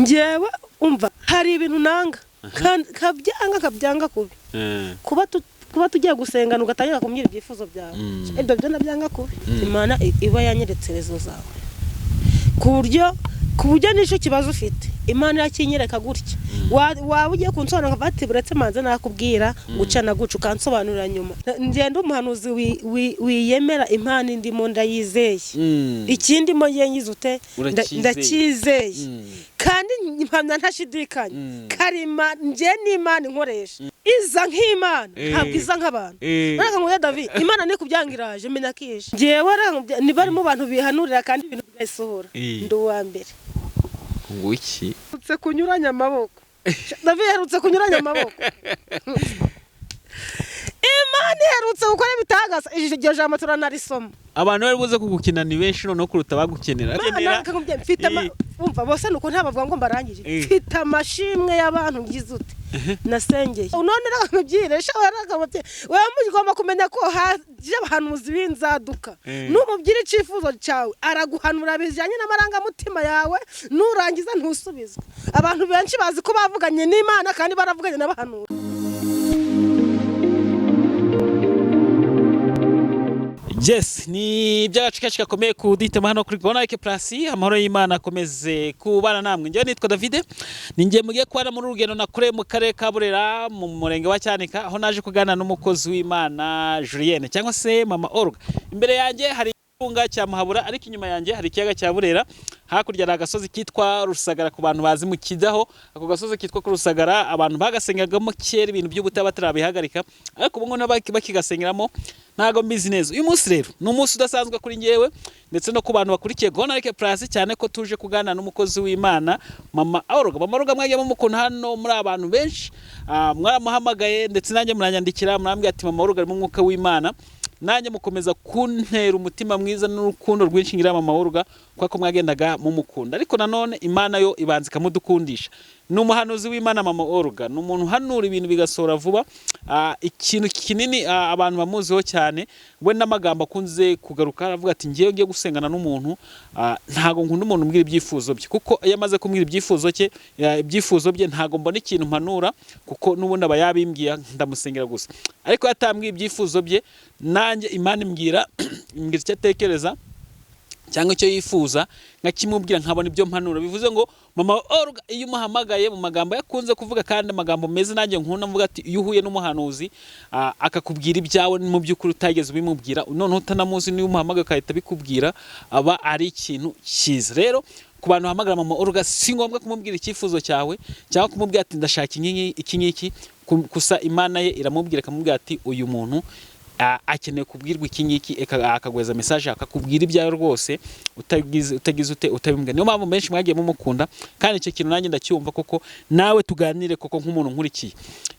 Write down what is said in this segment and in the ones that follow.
ngewe umva hari ibintu nanga kabyanga kubi kuba tugiye gusengana ugatangira kumwira ibyifuzo byawe ibyo byo nabyanga kubi Imana iba yanyeretse rezo zawe ku buryo n'icyo kibazo ufite Imana yakinyereka gutya waba ugiye kunsobanura bati buretse manze nakubwira gucana guca ukansobanurira nyuma ngenda umuhanuzi wiyemera Imana ndimo ndayizeye ikindi mo yenyize ute ndakizeye kandi impamya ntashidikanya karima nje n'Imana inkoresha iza nk'Imana ntabwo iza nk'abantu baraka ngo David Imana ni kubyangiraje mena kishe ngewe ni bari mu bantu bihanurira kandi ibintu bigasohora ndo wa mbere nguki utse kunyuranya amaboko David herutse kunyuranya amaboko Imana herutse gukora bitagaza iryo jambo turanarisoma abantu bari buze kugukina ni benshi no kuruta bagukenera mfite umva bose nuko ntabavuga ngo mbarangije mfite amashimwe y'abantu ngize ute nasengeye none nakubyiresha warakabye wewe mugomba kumenya ko haje abahanuzi binzaduka n'umubyira icifuzo cyawe araguhanura bijanye n'amaranga mutima yawe nurangiza ntusubizwe abantu benshi bazi ko bavuganye n'Imana kandi baravuganye n'abahanuzi Yes, ni byagacika gakomeye kuditema hano kuri Bonarike Plus amahoro y'Imana akomeze kubana namwe. Njye nitwa David. Ningiye mugiye kwana muri urugendo nakure mu karere ka Burera mu murenge wa Cyanika aho naje kugana n'umukozi w'Imana Julienne cyangwa se Mama Olga. Imbere yanjye hari itunga cya Muhabura ariko inyuma yanjye hari ikiyaga cya Burera. Hakurya ari agasozi kitwa Rusagara ku bantu bazi mu kidaho. Ako gasozi kitwa ku Rusagara abantu bagasengagamo kera ibintu by'ubutaba batarabihagarika ariko ubu ngo bakigasengeramo ntago mbizi neza. Uyu munsi rero ni umunsi udasanzwe kuri ngewe ndetse no ku bantu bakurikiye Bonarike Plus cyane ko tuje kugana n'umukozi w'Imana Mama Olga. Mama Olga mwagiye mumukona hano muri abantu benshi mwaramuhamagaye ndetse nanjye muranyandikira murambwira ati Mama Olga ari mu mwuka w'Imana nanjye mukomeza kuntera umutima mwiza n'urukundo rwinshi ngira Mama Olga kwako mwagendaga mumukunda ariko nanone Imana yo ibanze kamudukundisha. Ni umuhanuzi w'Imana Mama Olga ni umuntu hanura ibintu bigasora vuba ikintu kinini abantu bamuziho cyane we n'amagambo akunze kugaruka aravuga ati ngiye gusengana n'umuntu ntago nkunda umuntu umbwira ibyifuzo bye kuko iyo amaze kumbwira ibyifuzo bye ntago mbona ikintu mpanura kuko n'ubundi aba yabimbwiye ndamusengera gusa ariko yatambwiye ibyifuzo bye nanjye Imana imbwira icyo atekereza cyangwa icyo yifuza nkakimubwira nkabona ibyo mpanura bivuze ngo Mama Olga iyo umuhamagaye mu magambo yakunze kuvuga kandi amagambo meza nanjye nkunda mvuga ati iyo uhuye n'umuhanuzi akakubwira ibyawe mu by'ukuri utageze ubimubwira noneho utanamuzi niyo umuhamagaye akahita bikubwira aba ari ikintu cyiza. Rero ku bantu hamagara Mama Olga si ngombwa kumubwira icyifuzo cyawe cyangwa kumubwira ati ndashaka iki ngiki gusa Imana ye iramubwira akamubwira ati uyu muntu akeneye kubwirwa iki ngiki akagweza message akakubwira ibyayo rwose utagize utabimbwa. Niyo mpamvu benshi mwagiye mumukunda kandi icyo kintu nanjye ndacyumva koko nawe tuganire koko nk'umuntu nkurikiye.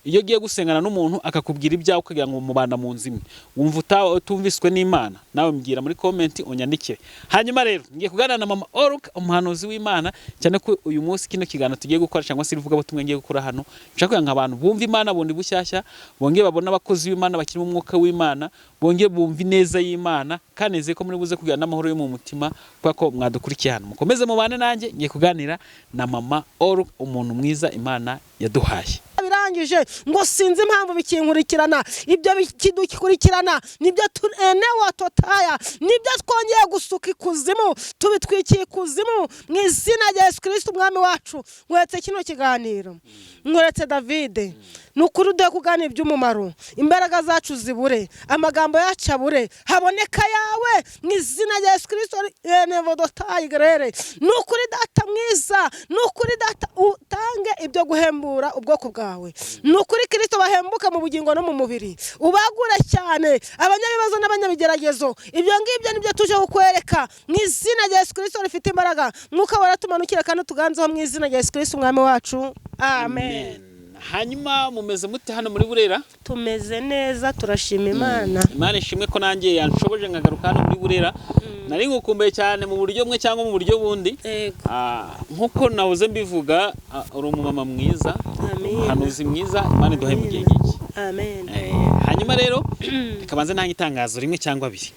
Iyo giye gusengana n'umuntu akakubwira ibyawe ukagira ngo mubana mu nzimwe wumva utumviswe n'Imana nawe mbwira muri comment unyandikire. Hanyuma rero ngiye kuganana na Mama Olga umuhanuzi w'Imana cyane ko uyu munsi kino kigano tugiye gukora cyangwa se rivuga butumwe ngiye gukora hano nshaka kugira ngo abantu bumve Imana bundi bushyashya bongeye babona abakozi b'Imana bakiri mu mwuka w'Imana bongeye bumva neza y'Imana kandi neze ko muri buze kugira n'amahoro yo mu mutima kwako mwadukurikiye hano mukomeze mubane nanjye ngiye kuganira na Mama Olga umuntu mwiza Imana yaduhaye. Birangije ngo sinzi impamvu bikinkurikirana ibyo bikidukurikirana nibyo turene watotaya nibyo twongeye gusuka ikuzimu tubitwikiye ikuzimu mu izina rya Yesu Kristo umwami wacu ngoretse kino kiganiro ngoretse David nukuri ude kuganira iby'umumaro imbaraga zacu zibure amagambo yacu abure haboneka yawe mu izina rya Yesu Kristo nevodotaya grere nukuri data mwiza nukuri data utange ibyo guhembura ubwoko bwawe nukuri Kristo bahembuka mu bugingo no mu mubiri ubagure cyane abanyabibazo n'abanyabigeragezo ibyo ngibyo nibyo tuje kukwereka mu izina rya Yesu Kristo rifite imbaraga mwuka waratumanukira kandi tuganzeho mu izina rya Yesu Kristo umwami wacu amen. Hanyuma mumeze mute hano muri Burera? Tumeze neza turashima Imana. Imana ishimwe ko nanjye yanshoboje nkagaruka hano muri Burera. Nari ngukumbuye cyane mu buryo bumwe cyangwa mu buryo bundi. Nkuko nahoze mbivuga uri umumama mwiza. Hanuzi mwiza Imana iduhaye mu gihe giki. Amen. Hanyuma rero bikabanza nta itangazo rimwe cyangwa abiri.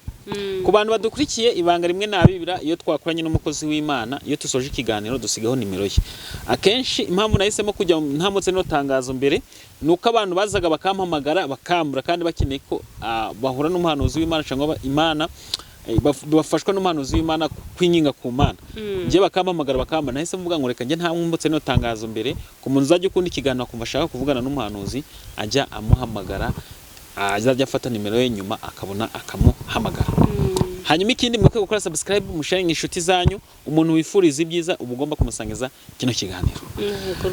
ku bantu badukurikiye ibanga rimwe nabibira iyo twakoranye n'umukozi w'Imana iyo tusoje ikiganiro dusigaho nimero ye akenshi impamvu nahisemo kujya ntamutse no tangazo mbere nuko abantu bazaga bakampamagara bakambura kandi bakeneye ko bahura n'umuhanuzi w'Imana cyangwa Imana bafashwa n'umuhanuzi w'Imana kwinyinga ku Mana nje bakampamagara bakamba nahise mvuga ngo reka nje ntamutse no tangazo mbere ku muntu uzajya ukunda ikiganiro akumva ashaka kuvugana n'umuhanuzi ajya amuhamagara azajya afata nimero ye nyuma akabona akamuhamagara hanyuma ikindi mwe gukora subscribe musharinga inshuti zanyu umuntu wifuriza ibyiza ubugomba kumusangiza kino kiganiro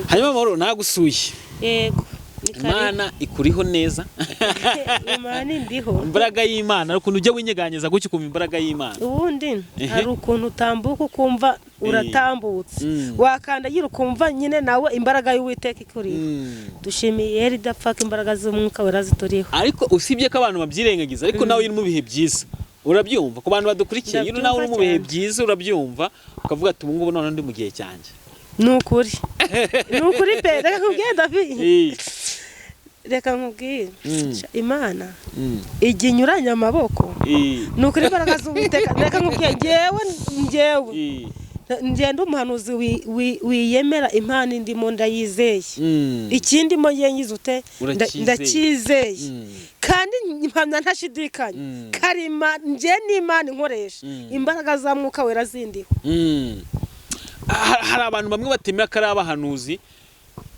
hanyuma amahoro nagusuye yego Imana ikuriho neza Imana indiho imbaraga y'Imana ukuntu ujye winyeganyeza gucyo kumva imbaraga y'Imana ubundi hari ukuntu utambuka ukumva uratambutse wakandagira ukumva nyine nawe imbaraga y'Uwiteka ikuriho dushimiye yeri idapfaka imbaraga z'umwuka wera zituriho ariko usibye ko abantu babyirengagiza ariko nawe iri mu bihe byiza urabyumva ku bantu badukurikiye iyo nawe uri mu bihe byiza urabyumva ukavuga ati ubu ngubu none ndi mu gihe cyanjye nukuri pe reka nkubwire David reka nkubwire Imana ijya inyuranya amaboko nukuri imbaraga z'Uwiteka reka nkubwire njyewe ngenda umuhanuzi wiyemera impano indimo ndayizeye ikindi mo yenyize ute ndakizeye kandi impamya ntashidikanya karima nje n'Imana inkoresha imbaraga za mwuka wera zindiho hari abantu bamwe batemera ko ari abahanuzi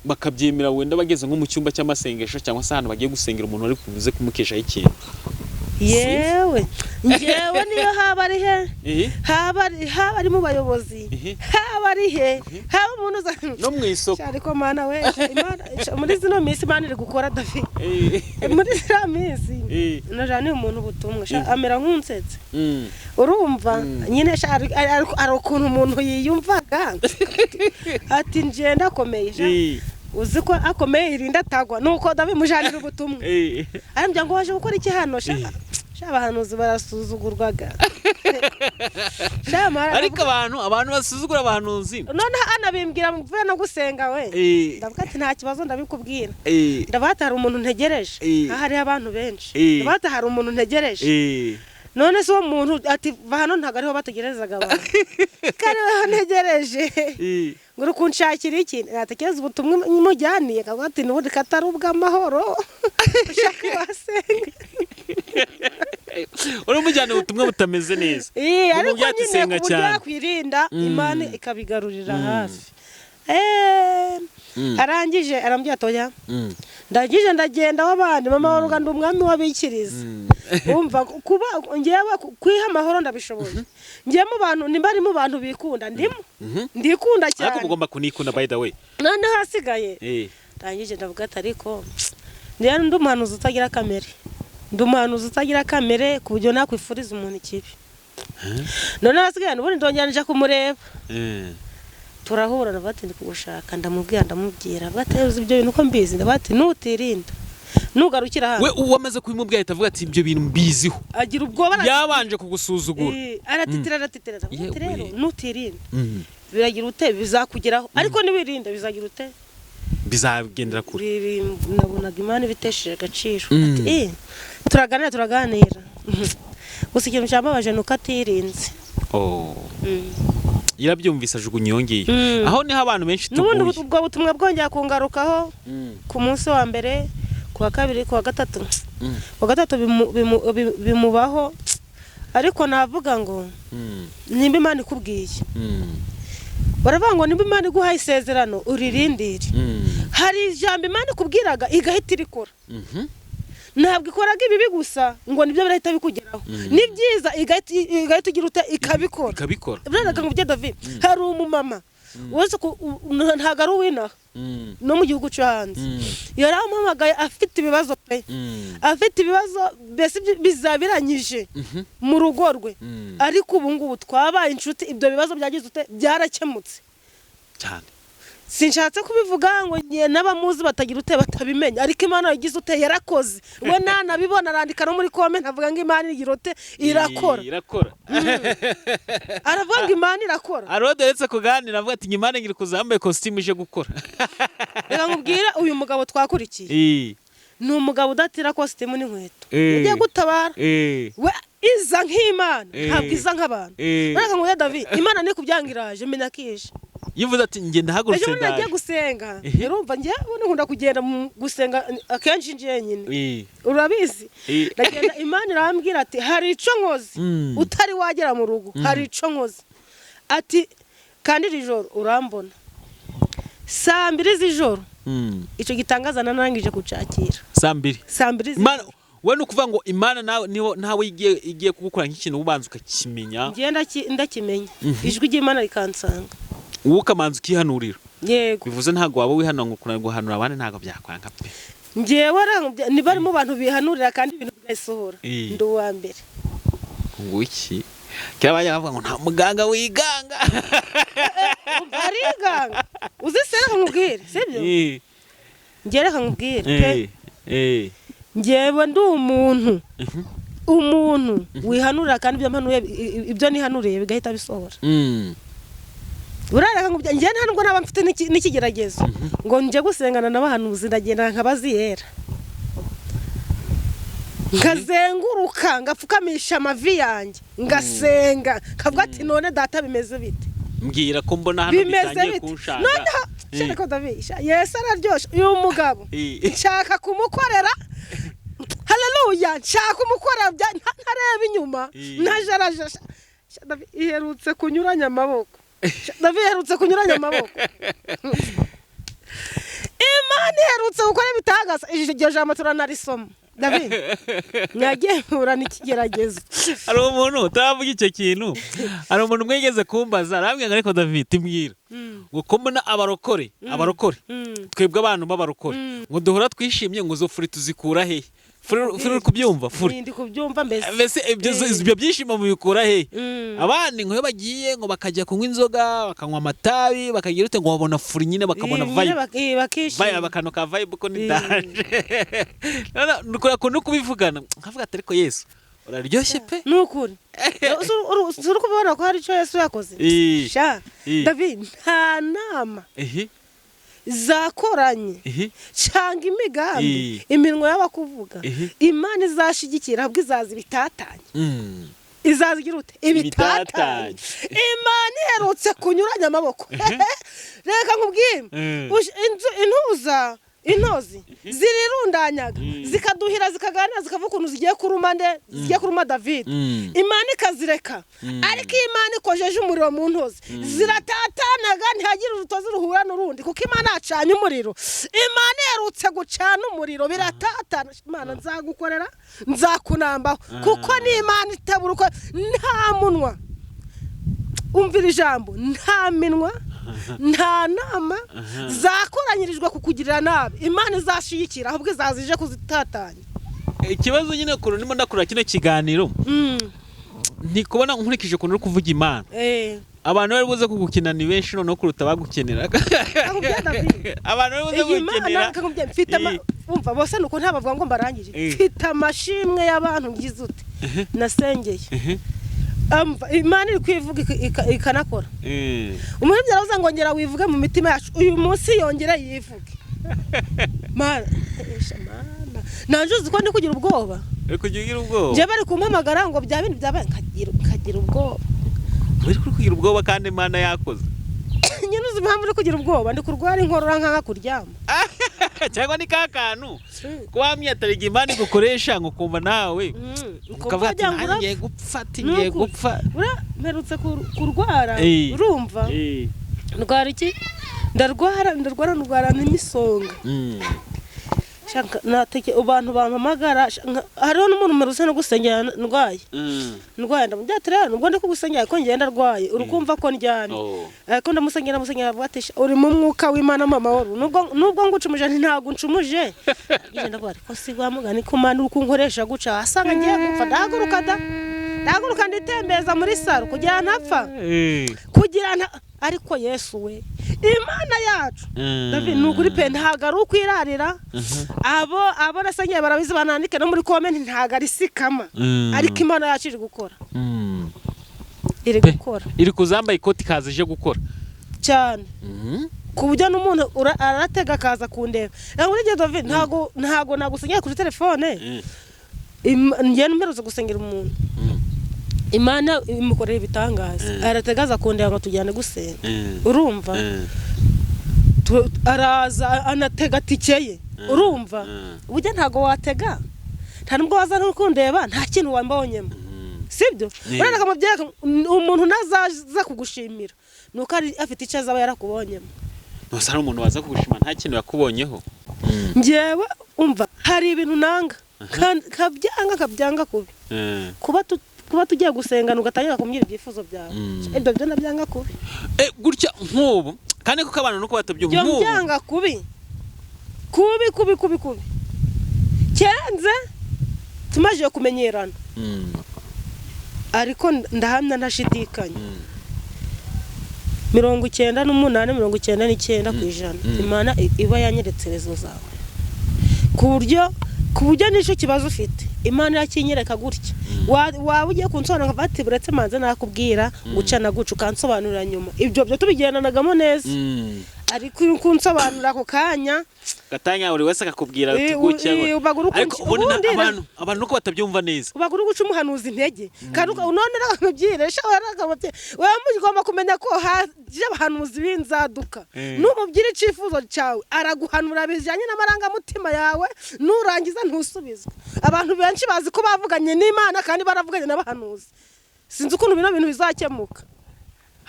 bakabyemera wenda bageze nko mu cyumba cy'amasengesho cyangwa se ahantu bagiye gusengera umuntu wari kuvuze kumukeshaho ikintu yewe njyewe niyo haba ari he haba ari mu bayobozi haba ari he haba umuntu no mu isoko ariko Mana we muri zino minsi Imana iri gukora David muri zino minsi najanye umuntu butumwa amera nk'unsetse urumva nyine ari ukuntu umuntu yiyumvaga ati nje ndakomeye uzi ko akomeye irinda tagwa nuko David mujanira ubutumwa arambya ngo waje gukora iki hano abahanuzi barasuzugurwaga ariko abantu basuzugura abahanuzi none anabimbwira mvuye no gusenga we ndavuga ati nta kibazo ndabikubwira ndabata hari umuntu ntegereje hari abantu benshi ndabata hari umuntu ntegereje none se uwo muntu ati hano ntago ariho bategerezaga abantu kariho ntegereje ngo kunshakira iki natekereza ubutumwa mujyaniye kavuga ati n'ubundi katari ubw'amahoro ushaka wasenga uramujyana ubutumwa butameze neza ariko nyine ku buryo yakwirinda Imana ikabigarurira hafi arangije arambwira atoya ndagije ndagenda w'abandi mama waruga ndi umwami w'abikiriza umva kuba ngewe kwiha amahoro ndabishoboye ngiye mu bantu nimbari mu bantu bikunda ndikunda cyane ariko mugomba kunikunda by the way none hasigaye ndangije ndavuga ati ariko ndi umuhanuzi utagira kamere ndi umuhanuzi utagira kamere ku buryo nakwifuriza umuntu ikibi none hasigaye n'ubundi ndongera nje kumureba turahura nabati ndi kugushaka ndamubwira bateze ibyo bintu ko mbizi ndabati nutirinda nugarukira hano we uwamaze kubimubwira itavuga ati ibyo bintu mbiziho agira ubwoba yabanje kugusuzugura aratitira rero nutirinda biragira ute bizakugeraho ariko niwirinda bizagira ute bizagendera kure nabonaga Imana ibitesheje agaciro ati turaganira gusa ikintu cyambabaje nuko atirinze irabyumvise ajugunya yongiye aho niho abantu benshi tuguye n'ubundi ubwo butumwa bwongera kungarukaho ku munsi wa mbere ku wa kabiri ku wa gatatu bimubaho ariko navuga ngo nimba Imana ikubwiye baravuga ngo nimba Imana iguhaye isezerano uririndire hari ijambo Imana ikubwiraga igahita irikora ntabwo ikoraga ibibi gusa ngo nibyo birahita bikugeraho ni byiza igahita ugira ute ikabikora biraraga ngo bye David hari umumama wese ntago ari uwinaha no mu gihugu cyo hanze yarampamagaye afite ibibazo pe afite ibibazo bese bizabiranyije mu rugo rwe ariko ubu ngubu twabaye inshuti ibyo bibazo byagize ute byarakemutse cyane sinshatse kubivuga ngo ngiye n'abamuzi batagira ute batabimenya ariko Imana yagize ute yarakoze we nanabibona arandika no muri comment avuga ngo Imana igira ute irakora aravuga ngo Imana irakora aroderetse kuganira avuga ati Imana ngira kuzambaye costume ije gukora reka nkubwira uyu mugabo twakurikiye ni umugabo udatira costume n'inkweto yagiye gutabara we iza nk'Imana ntabwo iza nk'abantu. Ureka ngo David Imana ni kubyangiraje menya kije. yivuze ati nge ndahagurutse ndaje. Ejo nagiye gusenga. Urumva nge nkunda kugenda gusenga akenshi nje nyine. Urabizi? Ndagenda Imana irambwira ati hari ico nkoze utari wagera mu rugo. Hari ico nkoze. Ati kandi ijoro urambona. Saa 2 z'ijoro. Ico gitangaza nanangije kucakira. Saa 2. Imana we nukuvuga ngo Imana nawe igiye kugukora nk'ikintu ubanza ukakimenya. Ngenda ndakimenya. Ijwi ry'Imana rikansanga. Ukamanza ukihanurira. Yego. Bivuze ntago waba wihanura ngo guhanura abandi ntago byakwanga pe. Ngewe ni bari mu bantu bihanurira kandi ibintu bigasohora. Ndi uwa mbere. Ngo iki? Kirabanya bavuga ngo nta muganga wiganga. Bariganga. Uzisera nkubwire, sibyo? Ngere nkubwire. Ngewe ndi umuntu. Umuntu wihanurira kandi ibyo nihanuriye bigahita bisohora. Urareka nkubye ngiye nta nubwo naba mfite n'ikigeragezo ngo nje gusengana n'abahanuzi ndagenda nkabaziyera. Ngazenguruka ngapfukamisha amavi yanjye ngasenga kavuga ati none data bimeze bite? Mbwira ko mbona hano bitangiye kunshaka. Noneho shaka David Yesu araryosha uyu mugabo nshaka kumukorera. Haleluya nshaka kumukorera ntareba inyuma najaraje. David iherutse kunyuranya amaboko. David iherutse kunyuranya amaboko. Imana iherutse gukora ibitangaza iryo jambo turanarisoma. David nyagiye nkura n'ikigeragezo. Ari umuntu utavuga icyo kintu. Ari umuntu mwegeze kumbaza arambwira ariko David timbwira ngo kombona abarokore twebwe abantu b'abarokore ngo duhora twishimye ngo zo furi tuzikura he? Furi kubyumva furi. Ndi kubyumva mbese ibyo byishimo mubikura he? Abandi ngo bagiye ngo bakajya kunywa inzoga bakanywa amatabi bakagira ute ngo babona furi nyine bakabona vibe. Vibe bakanoka vibe ko ni danje. Nukora ko nukubivugana nkavuga ati ariko Yesu uraryoshye pe. Nukuri. Suru kubona ko hari ico Yesu yakoze. Sha David nta nama. Zakoranye cyanga imigambi iminwa y'abakuvuga Imana izashigikira ahubwo izazi bitatanye. Izazigira ute ibitatanye. Imana iherutse kunyuranya amaboko. Reka nkubwire intozi zirirundanyaga zikaduhira zikaganira zikavuga ukuntu zigiye kuruma David. Imana ikazireka ariko Imana ikojeje umuriro mu ntozi ziratatanaga ntihagira urutozi ruhura n'urundi kuko Imana yacanye umuriro. Imana iherutse gucana umuriro biratatana. Imana nzagukorera nzakunambaho kuko ni Imana itabura uko nta munwa. Umvira ijambo nta minwa nta nama zakoranyirijwe kukugirira nabi. Imana izashiyikira ahubwo izazije kuzitatanya. Ikibazo nyine ko ndimo ndakura kino kiganiro ntikubona nkurikije ko uri kuvuga Imana. Abantu bari buze kugukina ni benshi none kuruta bagukenera. Abantu bari buze kugukenera mfite umva bose nuko ntabavuga ngo mbarangije. Mfite amashimwe y'abantu ngize ute nasengeye. Imana iri kwivuga ikanakora. Umuntu byaravuze ngo ngera wivuge mu mitima yacu uyu munsi yongera yivuge. Mana nanje uzi ko ndi kugira ubwoba. Kugira ubwoba. Je bari kumpamagara ngo bya bintu byabaye nkagira ubwoba. Uri kugira ubwoba kandi Imana yakoze. Nyine uzi impamvu uri kugira ubwoba ndi kurwara inkorora nka kuryama. Cyangwa ni kakanu kwamye atariga Imana igukoresha ngo kumva nawe ukavuga ati ngiye gupfa. Mperutse kurwara urumva ndwara iki ndarwara n'imisonga. Nateke abantu bampamagara hariho n'umuntu mperutse no gusengera ndwaye ndamujyatere nubwo ndi kugusengera ko ngenda ndwaye urukumva ko ndyamye ariko ndamusengera bwatisha uri mu mwuka w'Imana mama woro nubwo ngucumuje ntago ncumuje ngenda bwari ko sigwa mugani ko Imana ukunkoresha guca asanga ngiye gupfa ndahaguruka nditembeza muri saro kugira ntapfa ariko Yesu we Imana yacu David nukuri pe ntagaru kwirarira abo nasanye barabizi banandike no muri comment ntagari sikama ariko Imana yacu iri gukora iri kuzamba ikoti kazaje gukora cyane kubujya n'umuntu aratega kaza kundeba muri gihe David ntago nagusengera kuri telefone ngiye mperutse gusengera umuntu Imana imukorera ibitangaza arategaza kundeba ngo tujyane gusenga urumva araza anatega tikeye urumva ubujya ntago watega nta nubwo waza no kundeba nta kintu wambonyemo sibyo urana kamubye umuntu nazaza kugushimira nuko ari afite icyo azaba yarakubonyemo Nosara umuntu waza kugushima nta kintu yakubonyeho ngewe umva hari ibintu nanga kabyanga kubi kuba tugiye gusengana ugatangira kumyira ibyifuzo byawe ibyo byo nabyanga kubi gutya nk'ubu kandi kuko abantu nuko batabyumva nk'ubu byanga kubi cyenze tumaje kumenyerana ariko ndahamya ntashidikanya 98% Imana iba yanyeretse rezo zawe ku buryo nisho kibazo ufite Imana yakinyereka gutya waba ugiye kunsobanura bati buretse manze nakubwira gucana guca ukansobanurira nyuma ibyo byo tubigendanagamo neza ariko kunsobanura ako kanya gatanya uri wese akakubwira tugukya ariko abantu nuko batabyumva neza ubaguru guca umuhanuzi intege kandi none n'ababyire shawaragabye wewe mugomba kumenya ko haje abahanuzi binzaduka n'umubyire icifuzo cyawe araguhanura bijanye n'amaranga mutima yawe nurangiza ntusubizwe abantu benshi bazi ko bavuganye n'Imana kandi baravuganye n'abahanuzi sinzi ukuntu bino bintu bizakemuka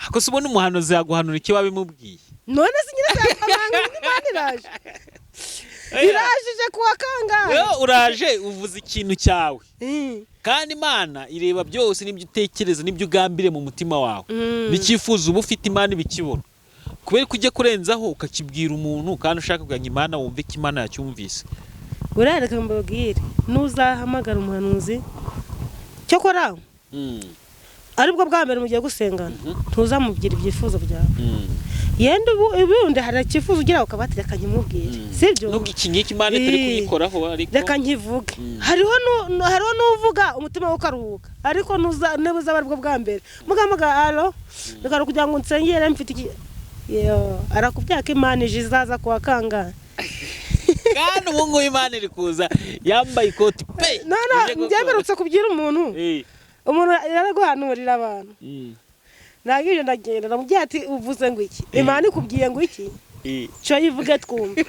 ako subona umuhanuzi yaguhanura iki wabimubwiye none sinyira cyangwa n'Imana irajije kuwa kangahe uraje uvuze ikintu cyawe kandi Imana ireba byose n'ibyo utekereza n'ibyo ugambire mu mutima wawe n'icyifuzo uba ufite Imana ibikibona kubera kujye kurenzaho ukakibwira umuntu kandi ushaka kuganya Imana wumve ko Imana yacyumvise urareka mbabwire nuzahamagara umuhanuzi cyo koraho aribwo bwa mbere mugiye gusengana ntuzamubwira ibyifuzo byawe yenda ubundi hari ikifuzo ugira ukabatira kanyimubwire sibyo nuko ikinyiki Imana turi kuyikoraho ariko reka nkivuge hariho nuvuga umutima wo karuhuka ariko nebuza baribwo bwa mbere mugamaga alo reka kugira ngo nsengere mfite iki arakubwira ko Imana izaza kwa kangahe kandi ubu Imana iri kuza yambaye ikoti pe byemerutse kubyira umuntu yaraguhanurira abantu nagije ndagenda namubwiye ati uvuze ngo iki Imana ikubwiye ngo iki cyo yivuge twumve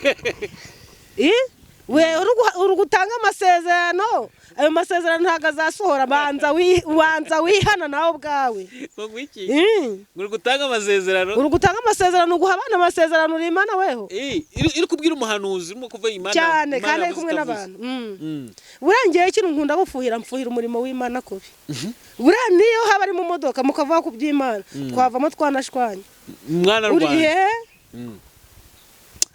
we urugutanga amasezerano ayo masezerano ntago azasohora banza wihana nawe bwawe ngo iki urugutanga amasezerano uguha abana amasezerano uri Imana weho iri kubwira umuhanuzi urimo kuva Imana cyane kandi ari kumwe n'abantu burangeye ikintu nkunda mfuhira umurimo w'Imana kubi niyo haba ari mu modoka mukava ku by'Imana twavamo twanashwanya mwana rwanda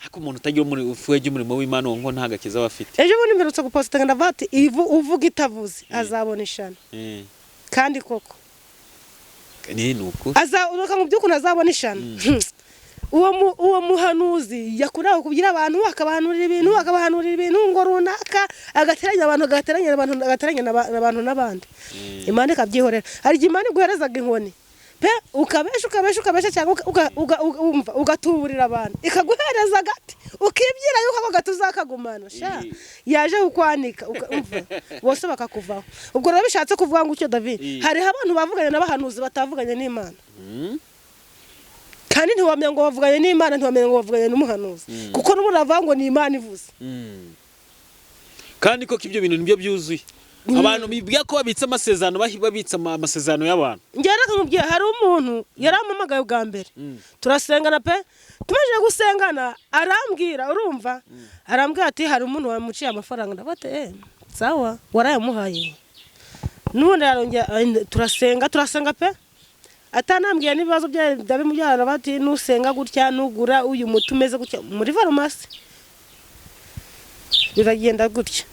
ako umuntu utagira ufuye umurimo w'Imana ngo nta gakiza bafite ejo bundi mperutse gupostinga ndavati uvuga itavuze azabona ishana kandi koko nuko azaruka mu by'ukuri azabona ishana uwo muhanuzi yakuraho kugira abantu akabahanurira ibintu ngo runaka agateranya abantu n'abandi Imana ikabyihorera hari Imana iguherezaga inkoni pe ukabesha cyangwa ugatuburira abantu ikaguhereza gati ukibyira yuko ako gati uzakagumana sha yaje ukwanika umva bose bakakuvaho ubwo rero bishatse kuvuga ngo icyo David hari abantu bavuganye n'abahanuzi batavuganye n'Imana kandi ntiwamenya ngo bavuganye n'Imana ntiwamenya ngo bavuganye n'umuhanuzi kuko n'uburavuga ngo ni Imana ivuze kandi koko ibyo bintu nibyo byuzuye abantu bibwiye ko babitse amasezerano babitse amasezerano y'abantu ngera kamubwiye hari umuntu yaramamagaye bwa mbere turasengana pe tumaje gusengana arambwira urumva arambwira ati hari umuntu wamuciye amafaranga ndabate sawa warayamuhaye none yarongera turasenga pe atanambwiye n'ibibazo bya bimujyana bati nusenga gutya nugura uyu muti umeze gutya muri farumasi biragenda gutya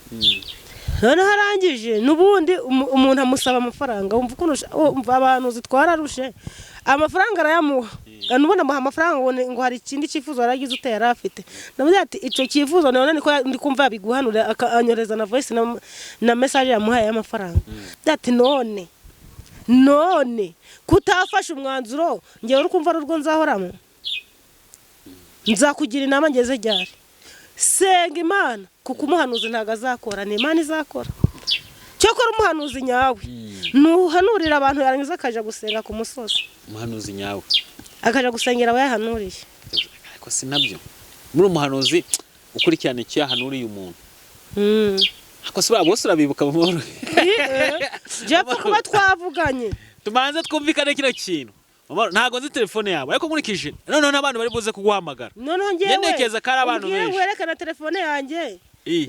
none harangije nubundi umuntu amusaba amafaranga umva abantu zitwararushe amafaranga arayamuha nubona amuha amafaranga ngo hari ikindi cyifuzo yaragize uteye arafite namuze ati ico cyifuzo none niko ndi kumva biguhanura akanyoreza na voice na message yamuhaye y'amafaranga ati none kutafasha umwanzuro ngiye uri kumva rurwo nzahoramo nzakugira inama ngeze ryari senga Imana kuko umuhanuzi ntago azakora ni Imana izakora cyokora umuhanuzi nyawe nuhanurira abantu yarangiza akaja gusenga ku musozi. umuhanuzi nyawe Akaja gusengera abayahanuriye. ariko sinabyo muri umuhanuzi ukurikirana iki yahanuriye umuntu ariko se bose urabibuka mu mahoro Jepfa kuba twavuganye. tumanze twumvikane kino kintu ntago nzi telefone yawe ariko nkurikije noneho n'abantu bari buze kuguhamagara Noneho ngewe ngendekeza ko ari abantu benshi werekana telefone yanjye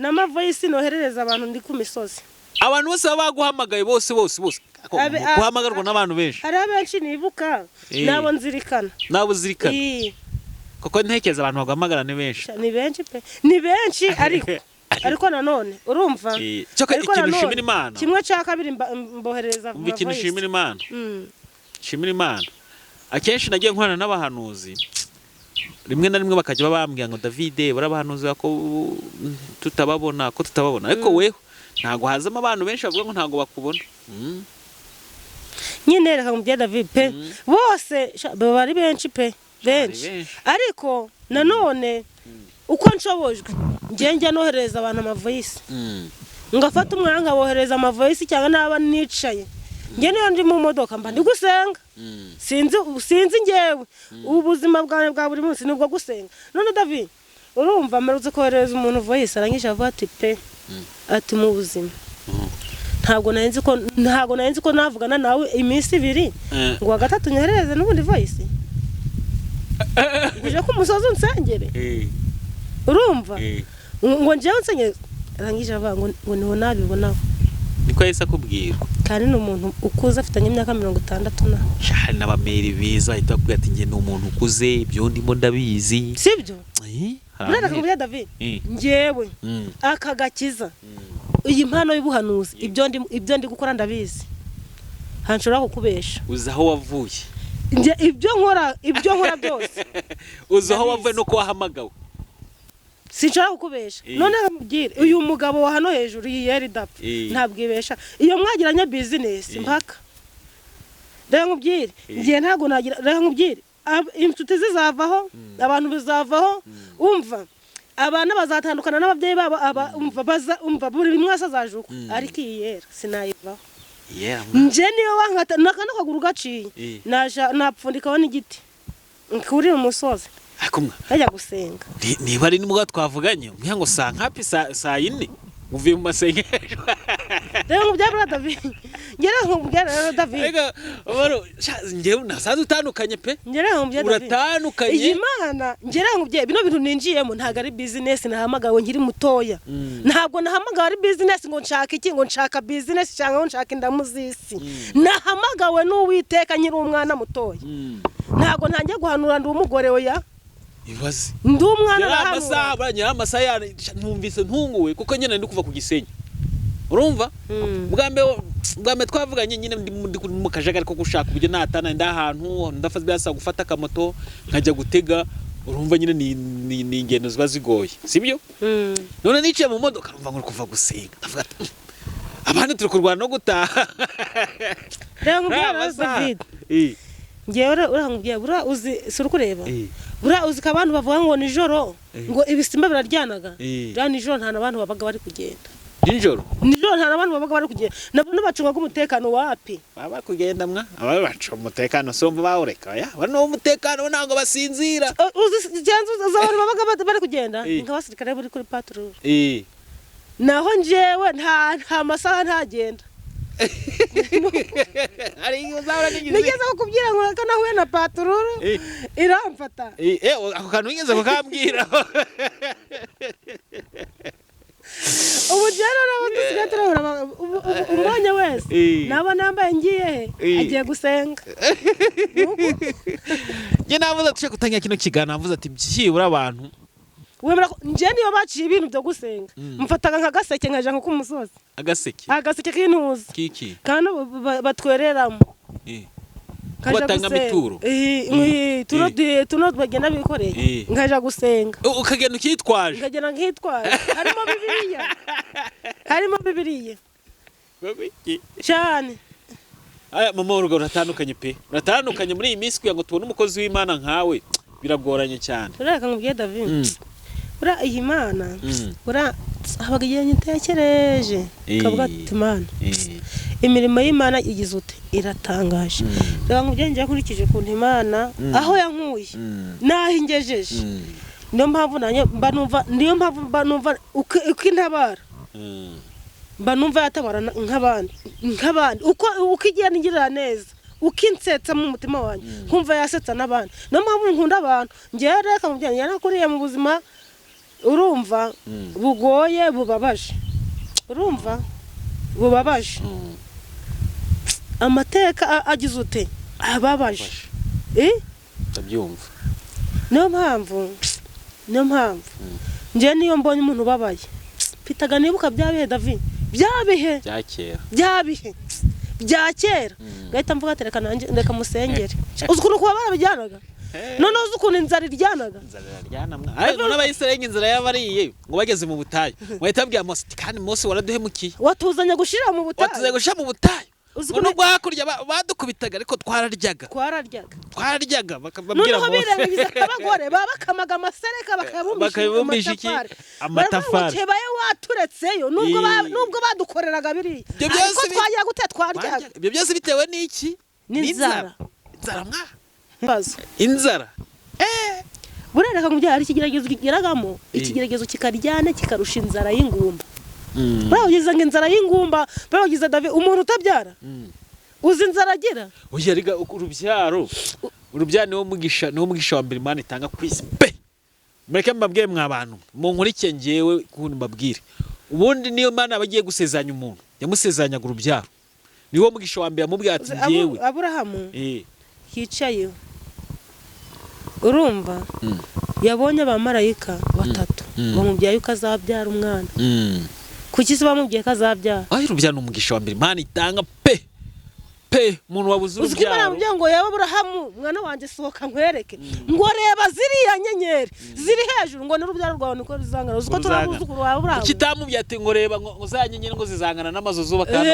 n'amavoyisi noherereza abantu ndi ku misozi. abantu bose baba baguhamagaye bose guhamagarwa n'abantu benshi hari abenshi nibuka nabo nzirikana kuko ntekeza abantu baguhamagara ni benshi ni benshi ariko nanone urumva ikintu nshimira Imana kimwe cya kabiri mboherereza ikintu nshimira Imana akenshi nagiye nkorana n'abahanuzi rimwe na rimwe bakajya babambwira ngo David barabahanuzi ko tutababona ariko weho ntago hazamo abantu benshi bavuga ngo ntago bakubona nyine reka mubye David pe bose baba ari benshi pe benshi ariko nanone uko nshobojwe njye nohereza abantu amavoyisi ngafata umwanya nkabohereza amavoyisi cyangwa naba nicaye njye niyo ndi mu modoka mba ndi gusenga sinzi njyewe ubuzima bwawe bwa buri munsi nibwo gusenga none David urumva mperutse kohereza umuntu voice arangije avuga ati pe ati mu buzima ntabwo narinzi ko navugana nawe iminsi 2 ngo wa gatatu nyohereze n'ubundi voice uje ku musozi unsengere urumva ngo njyewe nsengere arangije avuga ngo niho nabibonaho niko yese akubwira kandi n'umuntu ukuze afitanye imyaka 60 na cyane n'abameri biza ahita akubwira ati nge n'umuntu ukuze ibyo ndimo ndabizi sibyo Nada kumubya David ngewe akagakiza iyi mpano y'ubuhanuzi ibyo ndi gukora ndabizi hanshora kukubesha uzaho wavuye ibyo nkora byose uzaho wavuye no ko wahamagawe sinshora kukubesha none ngamubwire uyu mugabo wa hano hejuru yiyeri dapfa ntabwibesha iyo mwagiranye business mpaka reka nkubwire ngiye ntago nagira reka nkubwire inshuti zizavaho abantu bizavaho umva abana bazatandukana n'ababyeyi babo umva buri mwese azajuka ariko iyera sinayivaho nje niyo wankata nakana kaguru gaciye napfundikaho n'igiti nkuri mu musozi akumwa ajya gusenga niba ari nimugwa twavuganye umwe ngo sankapi saa 4 uvuye mu masengesho rero mubyabura David ngera nkubwira David ega baro ngewe nasaza utandukanye pe ngera nkubwira David uratandukanye Imana ngera nkubwira bino bintu ninjiyemo ntago ari business nahamagawe nkiri mutoya ntabwo nahamagawe ari business ngo nshaka iki ngo nshaka business cyangwa ngo nshaka indamuzisi nahamagawe n'Uwiteka nkiri umwana mutoya ntabwo ntangiye guhanura ndi umugore oya ibaze ndi umwana bahanura amasaha numvise ntunguwe kuko nyine ndi kuva ku Gisenyi urumva bwambe twavuganye nyine ndi mu kajagari ko gushaka uburyo natana ndahantu ndafaze byasa gufata akamoto nkajya gutega urumva nyine ni ingendo ziba zigoye sibyo none niciye mu modoka urumva ngo kuva gusenga ndavuga abandi turi kurwana no gutaha rero ngubwira David ngewe urangubwira uzi suri kureba uzi ko abantu bavuga ngo nijoro ngo ibisimba biraryanaga rero nijoro nta nabantu babaga bari kugenda nijoro nta nabantu babaga bari kugenda nabone bacunga umutekano wapi baba kugenda mwa aba bacu umutekano somva bawureka ya bano umutekano ntango basinzira uzi cyanzu abantu babaga bari kugenda nk'abasirikare bari kuri patrol naho njewe nta masaha ntagenda ari uzabura nigeze kukubyira ngo kana huye na patrol iramfata ako kantu ngeze kukambwira ubu jana n'abadusigatira umwanya wese naba nambaye ngiye agiye gusenga nge navuze ati gutangira kino kigana navuze ati byibura abantu wemera nje niyo baciye ibintu byo gusenga mfataga nka gaseke nkaje nko kumusozi agaseke kintuza kiki kandi batwereramo batanga mituro tuno bagenda bikoreye nkaje gusenga ukagenda ukitwaje nkagenda nkitwaje harimo bibiliya cyane aya mama urugo ratandukanye pe ratandukanye muri iyi minsi kugira ngo tubone umukozi w'Imana nkawe biragoranye cyane reka nkubwiye David ura iyi Imana ura abagiye nyitekereje kavuga ati Imana imirimo y'Imana igize ute iratangaje. Reba nk'ubwenge yakurikije kuntu Imana aho yankuye naho ingejeje. Niyo mpamvu mba numva uko intabara mba numva yatabara nk'abandi uko igiye nigirira neza uko insetsa mu mutima wanjye nkumva yasetsa n'abandi. Niyo mpamvu nkunda abantu ngewe reka mubyeyi yarakuriye mu buzima urumva bugoye bubabaje, urumva bubabaje, amateka agize ute ababaje ndabyumva. niyo mpamvu ngewe niyo mbonye umuntu ubabaye pitaga nibuka byabihe David byabihe bya kera gahita mvuga ati reka musengere. Uzi ukuntu kuba barabijyanaga none uzi ukuntu inzara iryanaga ariko n'abayisirayeli inzara yabariye ngo bageze mu butayu bahita babwira Mose kandi Mose waraduhemukiye watuzanye gushira mu butayu uno hakurya badukubitaga ariko twararyaga bakababwira Mose abagore babakamaga amasereka bakabumbisha amatafari baye waturetseyo nubwo badukoreraga biri ariko twagira gute twaryaga. Ibyo byose bitewe n'iki? N'inzara inzara burereka ngo byari ikigeragezo kigeragamo ikigeragezo kikaryane kikarusha inzara y'ingumba. Bavugize ngo inzara y'ingumba bavugize David umuntu utabyara uzi inzara agira oya riga urubyaro niwo mugisha wa mbere Imana itanga kwisi pe. Mureke mbabwiye mwabantu mu nkurikiye ngewe kuntu mbabwire ubundi niyo Imana bagiye gusezanya umuntu yamusezanyaga urubyaro niwo mugisha wa mbere amubwira ati ngewe Aburahamu hicaye urumva yabonye abamarayika batatu bamubyaye uko azabyara umwana kuki se bamubwiye ko azabyara urubyaro n'umugisha wa mbere Imana itanga pe umuntu wabuze urubyaro. Uziko baramubwiye ngo yawe Aburahamu mwana wanjye sohoka nkwereke ngo reba ziriya nyenyeri ziri hejuru ngo n'urubyaro rwawe niko ruzangana. Uziko turabuzukuru wa Aburahamu kitamubye ati ngo reba ngo za nyenyeri ngo zizangana n'amazu zubaka hano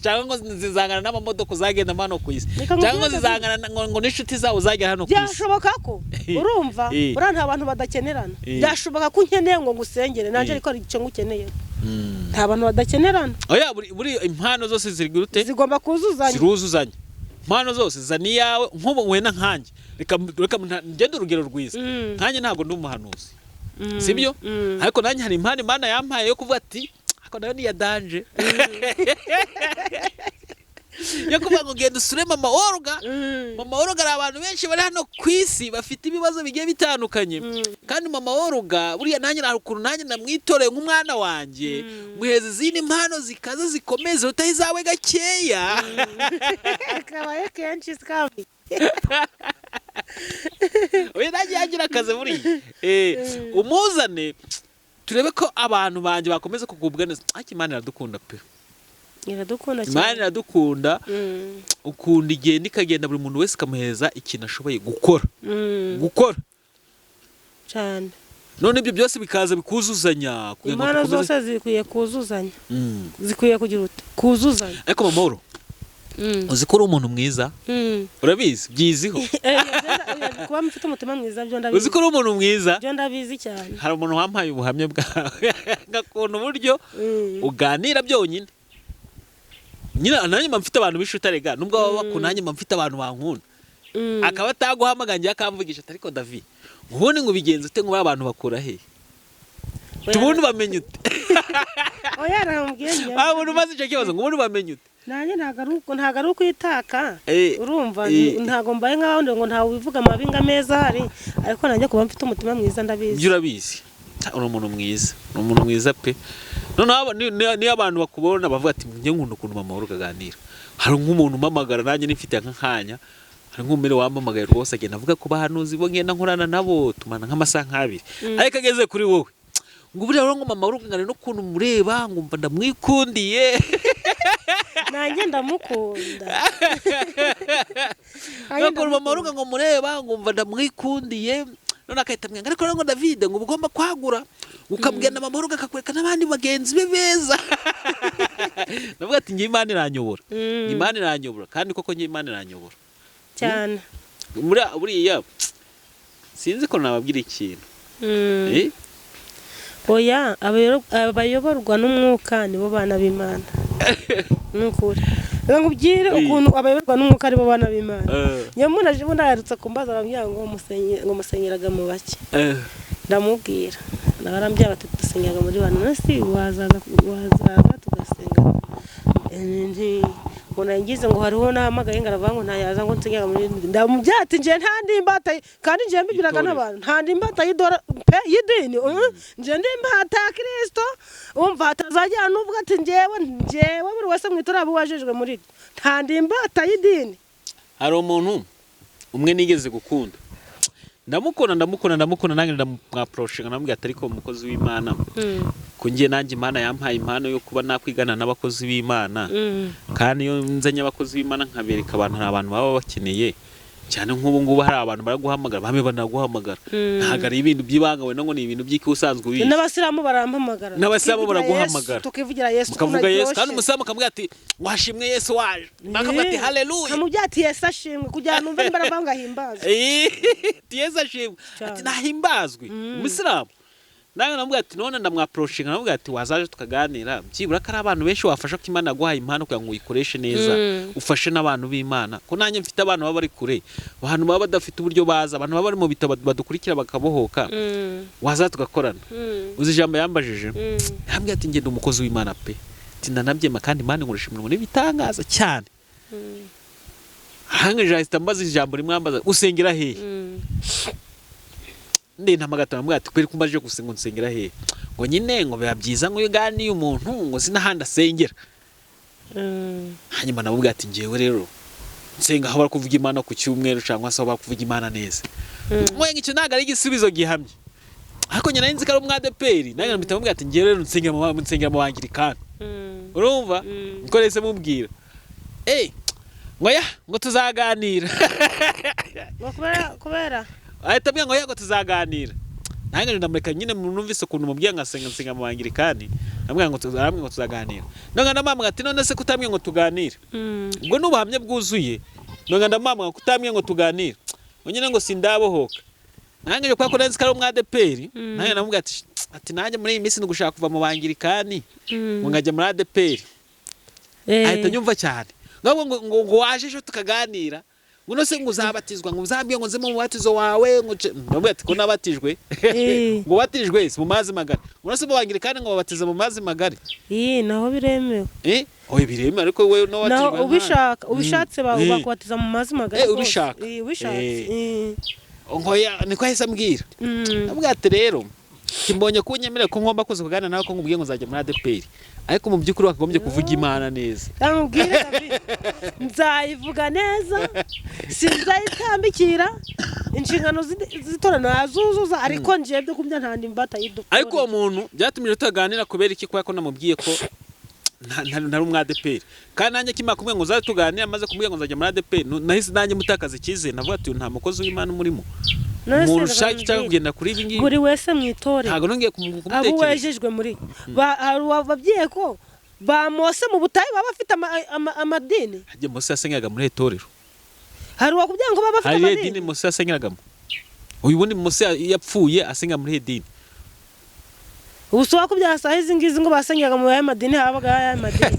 cyangwa ngo zizangana n'amamodoka zagenda hano ku isi cyangwa ngo zizangana ngo n'inshuti zawo zagera hano ku isi. Byashoboka ko urumva ura nta bantu badakenerana byashoboka ko unkeneye ngo ngusengere nanje ariko ari icyo ngukeneye nta bantu badakenerana. Oya buri impano zose zirigurute zigomba kuzuzanya impano zose zani yawe nk'ubu wena nkanjye reka ngende urugero rwiza nkanjye ntago ndi umuhanuzi sibyo ariko nanjye hari impano Imana yampaye yo kuvuga ati ako nayo ni ya danje yo kuvuga ngo genda usure mama Olga ari abantu benshi bari hano ku isi bafite ibibazo bigiye bitandukanye kandi mama Olga buriya nanjye nta ukuntu nanjye namwitoreye nk'umwana wanjye muheza izindi impano zikaza zikomeze utahizawe gakeya kabaye kenshi skabi oya nanjye yagira akazi buriya umuzane turebe ko abantu banje bakomeza kugubwa neza Imana iradukunda pe Imana iradukunda ukunda igenda ikagenda buri muntu wese ikamuheza ikintu ashoboye gukora cyane none ibyo byose bikaza bikuzuzanya. Imana zose zikwiye kuzuzanya zikwiye kugira kuzuzanya. Ariko mama Oro uzi ko uri umuntu mwiza urabizi byiziho kuba mfite umutima mwiza byo ndabizi. Uzi ko uri umuntu mwiza byo ndabizi cyane. Hari umuntu wampaye ubuhamya bwawe ngakunda uburyo uganira byonyine nyina nanjye mfite abantu bishutarega nubwo baba bakunanye mfite abantu bankunda akaba ataguhamaganje akamvugisha ariko David ubundi ngo bigenze ute ngo abantu bakura he tubundi bamenye ute oya namubwiye abantu bazi icyo kibazo ngo ubundi bamenye ute nanjye ntago ari kwitaka urumva ntago mbaye nk'abandi ngo ntawe ubivuga amabinga meza hari ariko nanjye kuba mfite umutima mwiza ndabizi. Byo urabizi uri umuntu mwiza pe niyo abantu bakubona bavuga ati njye nkunda ukuntu mama Olga aganira. Hari nk'umuntu umamagara nanjye nifite nk'akanya hari nk'umere wamamagaye rwose agenda avuga ko bahanuzi bo ngenda nkorana nabo tumana nk'amasaha nk'abiri ariko ageze kuri wowe ngo buriya rero ngo mama Olga ngane no kuntu mureba ngumva ndamwikundiye nanjye ndamukunda ngo mama Olga ngo mureba ngumva ndamwikundiye none akahita mwanga ariko ngo David ngo ugomba kwagura ukabwena mama Olga akakwereka n'abandi bagenzi be beza. Navuga ati Imana iranyobora kandi koko Imana iranyobora cyane buriya sinzi ko nababwira ikintu oya abayoborwa n'umwuka nibo bana b'Imana nukuri reka nkubwire ukuntu abayoborwa n'umwuka ari bo bana b'Imana nyamuna je bunarutse kumbaza arambwira ngo musenyeraga mu bake ndamubwira nabarambya bati dusenyaga muri bana nasi wazaga tugasenga mbona ngize ngo hariho nahamagaye ngaravuga ngo ntayaza ngo nsenyaga muri ndamubyati nje nta ndimbata kandi nje mbibiraga n'abantu nta ndimbata y'idini nje ndimbata Kristo umva atazajya nuvuga ati njewe buri wese mwitora abo wajejwe muri nta ndimbata y'idini. Hari umuntu umwe nigeze gukunda ndamukona nange ndamwaproshinga namubwira ati ariko umukozi w'Imana ko ngiye nanjye Imana yampaye impano yo kuba nakwigana n'abakozi b'Imana kandi iyo nzanye abakozi b'Imana nkabereka abantu baba bakeneye cyane nk'ubu ngubu hari abantu baraguhamagara bame banaguhamagara ntago ari ibintu by'ibanga we ngo ni ibintu by'iki usanzwe ubizi n'abasilamu barampamagara n'abasilamu baraguhamagara tukivugira Yesu mukavuga Yesu kandi umusilamu akamubwira ati washimwe Yesu waje nakavuga ati haleluya amubyati Yesu ashimwe kugira numva imbara banga himbaza Yesu ashimwe ati nahimbazwe umusilamu nange namubwira ati none ndamwaproshinga namubwira ati wazaje tukaganira byibura ko ari abantu benshi wafasha ko Imana yaguhaye impano kugira ngo uyikoreshe neza ufashe n'abantu b'Imana ko nanjye mfite abantu baba bari kure abantu baba badafite uburyo baza abantu baba bari mu bitabo badukurikira bakabohoka waza tugakorana uzi ijambo yambajije yambwira ati ngende umukozi w'Imana pe ati ndanabyema kandi Imana inkoresha imirimo n'ibitangaza cyane hange jahita mbaza ijambo rimwambaza usengera hehe ntamagatana mbwa ati kweri kumbaje gusenga nsengera he ngo nyine ngo biba byiza ngo uganiye umuntu ngo sinahanda asengera hanyuma nabubwa ati ngewe rero nsenga aho barakuvuga Imana ku cyumweru cyangwa se aho barakuvuga Imana neza mwe ngicyo naga ari igisubizo gihamye ariko nyina nzi karo mwadeperi nange mbitamubwira ati ngewe rero nsengera mu Anglikani urumva nkorese mubwira ngo tuzaganira kubera ahita mbwira ngo yego tuzaganira nange ndamureka nyine numvise ukuntu mubwiye ngasenga mu Anglikani namubwira ngo tuzaganira nonga ndamambwa ati none se kutambwiye ngo tuganire ubwo n'ubuhamye bwuzuye nonga ndamambwa kutambwiye ngo tuganire nyine ngo sindabohoka nange kwa ko nzi karo mwadeperi nange namubwira ati nanjye muri iyi minsi ngushaka kuva mu Anglikani ngo ngajya muri ADPR ahita nyumva cyane ngo waje ejo tukaganira ngo se ngo uzabatizwa ngo uzambye ngo nze mu mubatizo wawe ngo ndabwira ati ko nabatijwe ngo batijwe mu mazi magari ngo se mu Anglikani ngo babatiza mu mazi magari naho biremewe biremewe ariko we no watijwe ubishatse bakubatiza mu mazi magari ubishatse ngo niko yahise ambwira ndabwira ati rero kimbonye ko unyemerera ko ngomba kuza kuganira nawe ko ngubwiye ngo nzajya muri ADPR ariko mu byukuri wakagombye kuvuga Imana neza ndamubwire nzayivuga neza sinzayitambikira inshingano zitorana azuzuza ariko ngiye byo kumya nta ndimbata y'idukora ariko uwo muntu byatumije tutaganira kubera iki ko namubwiye ko ntari umwadeperi kandi nanjye kimakumwe ngo uzaze tuganira maze kumubwira ngo nzajya muri ADPR nahise nanjye mutakaza icyizere navuga ati nta mukozi w'Imana umurimo umuntu ushaka cyangwa kugenda kuri ibi ngibi buri wese mwitore ntago nongeye kumutekereza abo wejejwe muri bababwiye ko ba Mose mu butayu baba bafite amadini ajye Mose yasengaga muri itorero hari wakubwira ngo baba bafite amadini hari idini Mose yasengagamo uyu bundi Mose yapfuye asenga muri idini ubuso wakubwira sahizi ngizi ngo basengaga mu amadini habaga amadini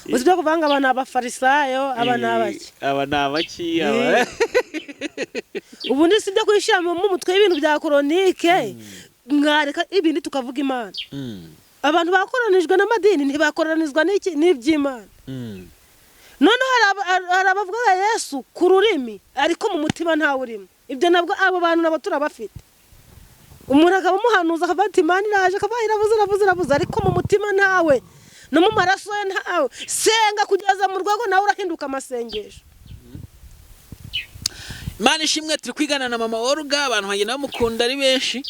uzibyo kuvanga abana abafarisayo abana abaki ubundi sibyo kwishira mu mutwe y'ibintu bya koronike mwareka ibindi tukavuga Imana abantu bakoranijwe n'amadini ntibakoranizwa n'iby'Imana none hari abavuga Yesu ku rurimi ariko mu mutima ntawe urimo ibyo nabwo abo bantu nabo turabafite umuntu akaba umuhanuza akavuga ati Imana iraje akaba iravuze ariko mu mutima ntawe no mu maraso ye ntawe senga kugeza mu rwego nawe urahinduka amasengesho Imana ishimwe turi kwigana na mama Olga abantu bagenda bamukunda ari benshi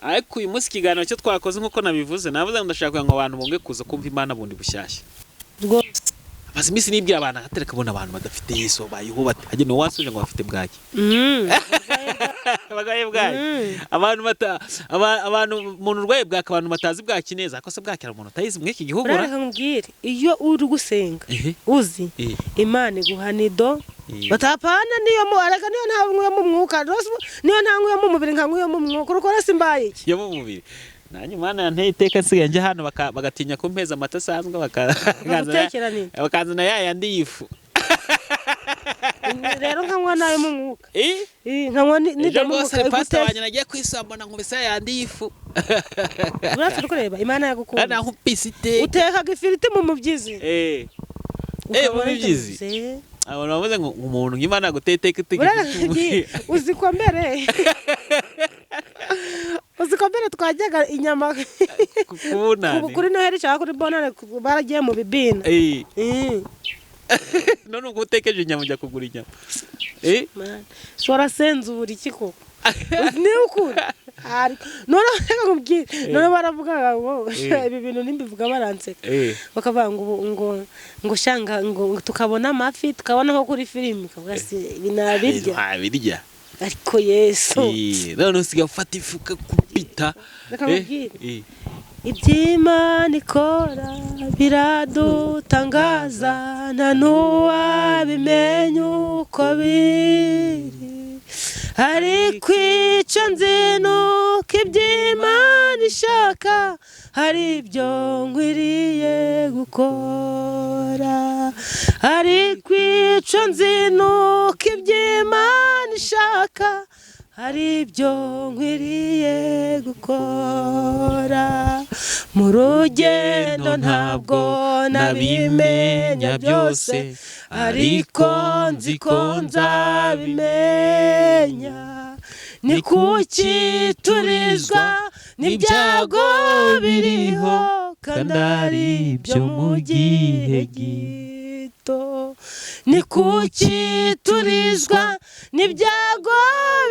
ariko uyu munsi ikiganiro cyo twakoze nkuko nabivuze navuze ngo ndashaka ngo abantu bonge kuza kumva Imana bundi bushyashya rwose amaze iminsi nibwira abantu atereka bona abantu badafite Yesu bayihubate hage no wasuje ngo bafite bwaki bagaye bwaki abantu umuntu urwaye bwaki abantu batazi bwaki neza ko se bwakira umuntu tayizi mwiki gihugu reka nkubwire iyo uri gusenga uzi Imana iguhanido batapana niyo mu areka niyo nta mu mwuka niyo nta nkwiye mu mubiri nka nkwiye mu mwuka uko rase mbaye yo mu mubiri nanjye Imana yanteye iteka nsigaye njya hano bagatinya kumpeza amata asanzwe bakazana ya yandi y'ifu rero nkanywa nayo mu mwuka nkanywa nijya mu mwuka pastor wanjye nagiye kwisambana nkubise ya yandi y'ifu uretse kureba Imana yagukunda ana nk'upisite utekaga ifiriti mu mubyizi mu mubyizi abantu bavuze ngo umuntu nk'Imana guteteka uziko mbere twajyaga inyama kuri Noheli cyangwa kuri Bonane baragiye mu bibina none ubwo utekeje inyama ujya kugura inyama shora senzura iki koko ni ukuri none none baravuga ngo ibi bintu nimbivuga baranseka bakavuga ngo shanga ngo tukabona amafi tukabona nko kuri filime kavuga si binabirya ariko Yesu none usiga ufata ifuka kupita iby'Imana ikora biradutangaza nta n'uwabimenya uko biri ariko icyo nzi nuko iby'Imana ishaka hari ibyo nkwiriye gukora ariko icyo nzi nuko iby'Imana ishaka hari ibyo nkwiriye gukora mu rugendo ntabwo nabimenya byose ariko nzi ko nzabimenya ni kuki turizwa n'ibyago biriho kandi ari ibyo mu gihe gito ni kuki turizwa n'ibyago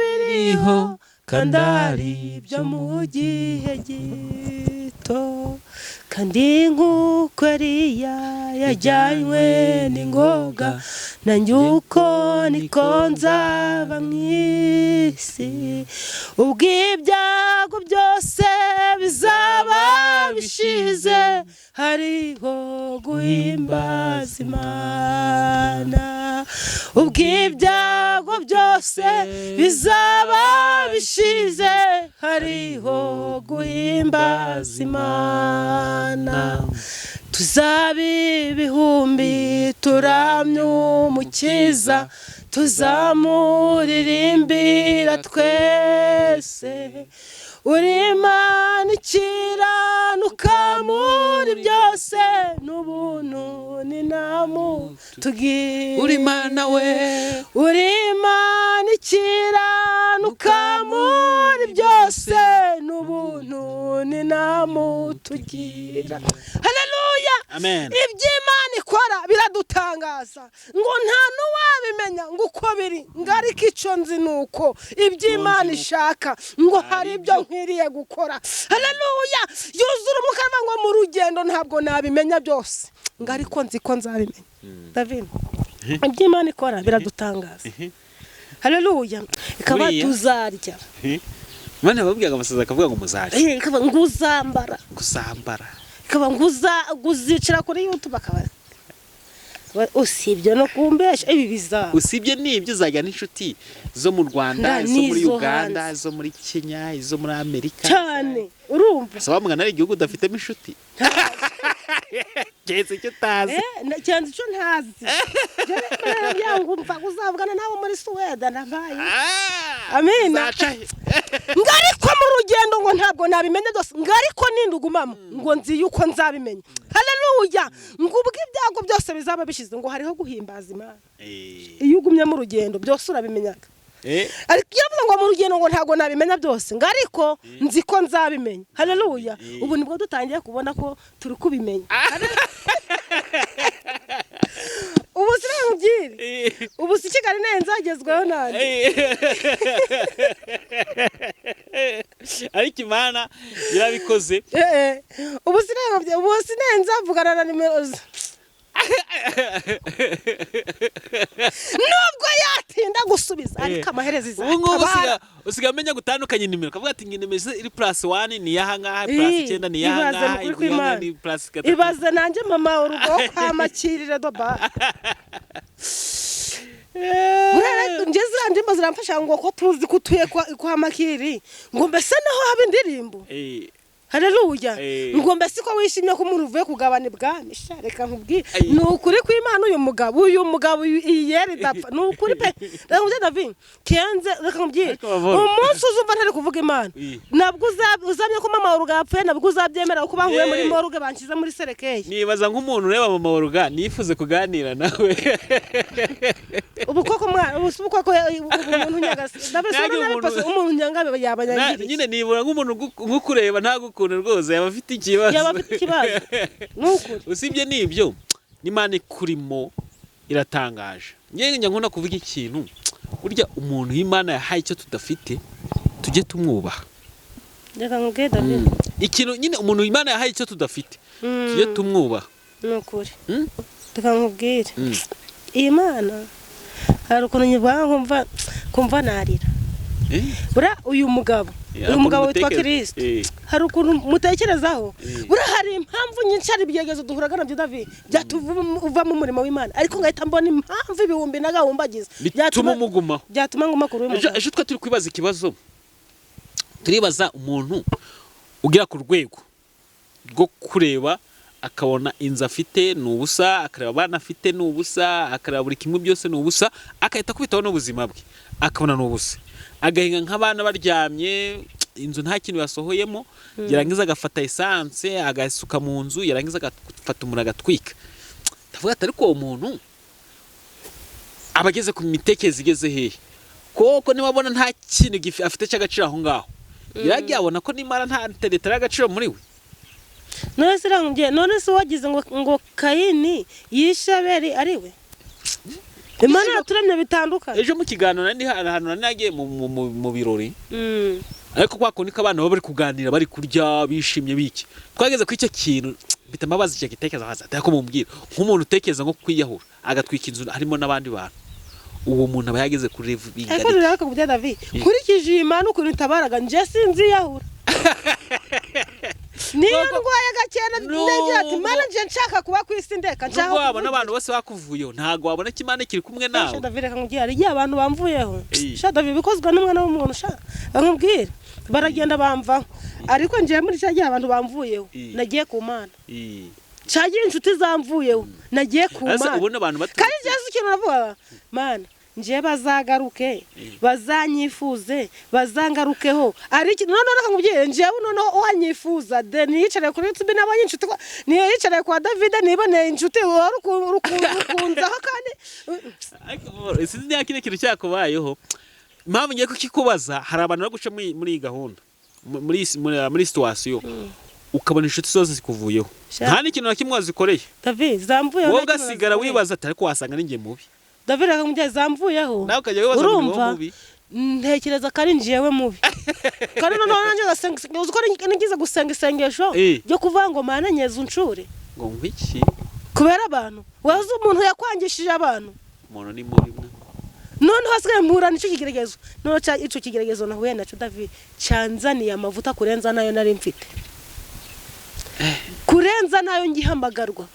biriho kandi ari ibyo mu gihe gito kandi nk'uko Eliya yajyanywe n'ingoga nanjye uko niko nzaba mu isi ubwo ibyago byose bizaba bishize hariho guhimbaza Imana ubwo ibyago byose bizaba bishize hariho guhimbaza Imana tuzaba ibihumbi turamye Umukiza tuzamuririmbira twese uri Imana ikiranuka muri byose n'ubuntu n'inamu tugira uri Imana we uri Imana ikiranuka muri byose n'ubuntu n'inamu tugira haleluya amen iby'Imana ikora biradutangaza ngo nta n'uwabimenya ngo uko biri ngo ariko icyo nzi nuko iby'Imana ishaka ngo hari ibyo nkwiriye gukora haleluya yuzura umukama ngo mu rugendo ntabwo nabimenya byose ngo ariko nzi ko nzabimenya David iby'Imana ikora biradutangaza haleluya ikaba tuzarya Imana babwiye amasaza akavuga ngo muzarya ikaba nguzambara ikaba nguzicira kuri YouTube akaba usibye no kumbesha ibi bizaba usibye nibyo uzajya n'inshuti zo mu Rwanda zo muri Uganda zo muri Kenya zo muri Amerika cyane urumva saba mwana ari igihugu udafitemo inshuti cyese icyo tazi cyane icyo ntazi byangumva uzavugana nabo muri Sweden nabaye amina ngariko mu rugendo ngo ntabwo nabimenya byose ngariko nindugumamo ngo nzi yuko nzabimenya haleluya ngo ubwo ibyago byose bizaba bishize ngo hariho guhimbaza Imana iyo ugumye mu rugendo byose urabimenyaga ariko yavuze ngo mu rugendo ngo ntabwo nabimenya byose ngariko nzi ko nzabimenya haleluya ubu nibwo dutangiye kubona ko turi kubimenya ubu siramubyire ubu si Kigali nenzagezweho nande ariko Imana yarabikoze ubu siramubyire ubu sinenzavugana na nimero nubwo yatinda gusubiza ariko amaherezo izakabara usiga amenya gutandukanya nimero kavuga ati nimero iri +1 ni yaha ngaha +9 ni yaha ngaha ni +3 ibaze nanjye mama urugo kwamakirira doba ngeze ndimo ziramfasha ngo ko tuzi kutuye kwa makiri ngo mbese naho haba indirimbo haleluya ngo mbese ko wishimye ko umuntu uvuye kugabana ibwami sha reka nkubwire ni ukuri kw'Imana uyu mugabo iyeri dapfa ni ukuri pe reka nkubwire David kenze reka nkubwire umunsi uzumva ntari kuvuga Imana nabwo uzamye ko mama waruga yapfuye nabwo uzabyemera ko bahuye muri moruge bankiza muri serekeye nibaza nk'umuntu ureba mama waruga nifuze kuganira nawe ubu koko umuntu nyagasi umuntu nyanga yabanyagiriye nyine nibura nk'umuntu nk'ukureba ntagukunda rwose yaba afite ikibazo n'ukuri usibye n'ibyo n'Imana ikurimo iratangaje njye nkunda kuvuga ikintu burya umuntu Imana yahaye icyo tudafite tujye tumwubaha reka nkubwire David ikintu nyine umuntu Imana yahaye icyo tudafite tujye tumwubaha n'ukuri reka nkubwire Imana hari ukuntu nyibwanga kumva narira bura uyu mugabo witwa Kristo hari ukuntu mutekerezaho bura hari impamvu nyinshi ari byegezo duhuraga nabyo David byatuva mu murimo w'Imana ariko ngahita mbona impamvu ibihumbi nagahumbagiza byatuma nguma kuri uyu mugabo ejo turi kwibaza ikibazo turibaza umuntu ugira ku rwego rwo kureba akabona inzu afite ni ubusa akareba abana afite ni ubusa akareba buri kimwe byose ni ubusa akahita kubitaho n'ubuzima bwe akabona ni ubusa agahinga nk'abana baryamye inzu nta kintu yasohoyemo yarangiza agafata esanse agasuka mu nzu yarangiza agafata umuriro agatwika ndavuga ati ariko uwo muntu aba ageze ku mitekerereze igeze hehe koko niba abona nta kintu afite cy'agaciro aho ngaho yaragiye abona ko n'Imana nta teretera y'agaciro muri we none se wagize ngo Kayini yishe Abeli ari we Imana yaturemye bitandukanye ejo mu kiganiro ahantu nagiye mu birori ariko kwa kundi abana baba bari kuganira bari kurya bishimye biki twageze ku icyo kintu bitama bazi icyo gitekerezo haza atako mumbwira nk'umuntu utekereza nko kwiyahura agatwika inzu harimo n'abandi bantu uwo muntu aba yageze kuri level bingana ariko rero akubwira David kurikije Imana ukuntu itabaraga nje sinzi yahura niyo ndwaye agakena ndagira ati Imana nje nshaka kuba ku isi ndeka nshaka wabona abantu bose bakuvuyeho ntago wabona ko Imana ikiri kumwe nawe David akubwira ari abantu bamvuyeho sha David bikozwe n'umwana w'umuntu sha akubwira baragenda bamvaho ariko nje muri cya gihe abantu bamvuyeho nagiye ku Mana cyagiye inshuti zamvuyeho nagiye ku Mana kandi Yesu ikintu navuga Mana nje bazagaruke bazanyifuze bazangarukeho ariko none nakubwiye nje noneho uwanyifuza de niyicare kuri YouTube nabanye inshuti niyicare kwa David nibone inshuti urukunzaho kandi sinzi yakire kintu cyakubayeho impamvu ngiye kukikubaza hari abantu bari guca muri iyi gahunda muri situation ukabona inshuti zose zikuvuyeho nta n'ikintu na kimwe wazikoreye David zamvuyeho wowe ugasigara wibaza ati ariko wasanga ninjye mubi David akamujya zamvuyeho nawe ukajya wibaza ngo mubi ntekereza ko ari njewe mubi kandi noneho nanjye gasenga uzi ko nigize gusenga isengesho ryo kuvuga ngo Mana nyeza uncure ngo ngwiki kubera abantu wazi umuntu yakwangishije abantu umuntu ni mubi none hasigaye mpura n'icyo kigeragezo none ico kigeragezo nahuye naco David cyanzaniye amavuta kurenza nayo nari mfite kurenza nayo ngihamagarwa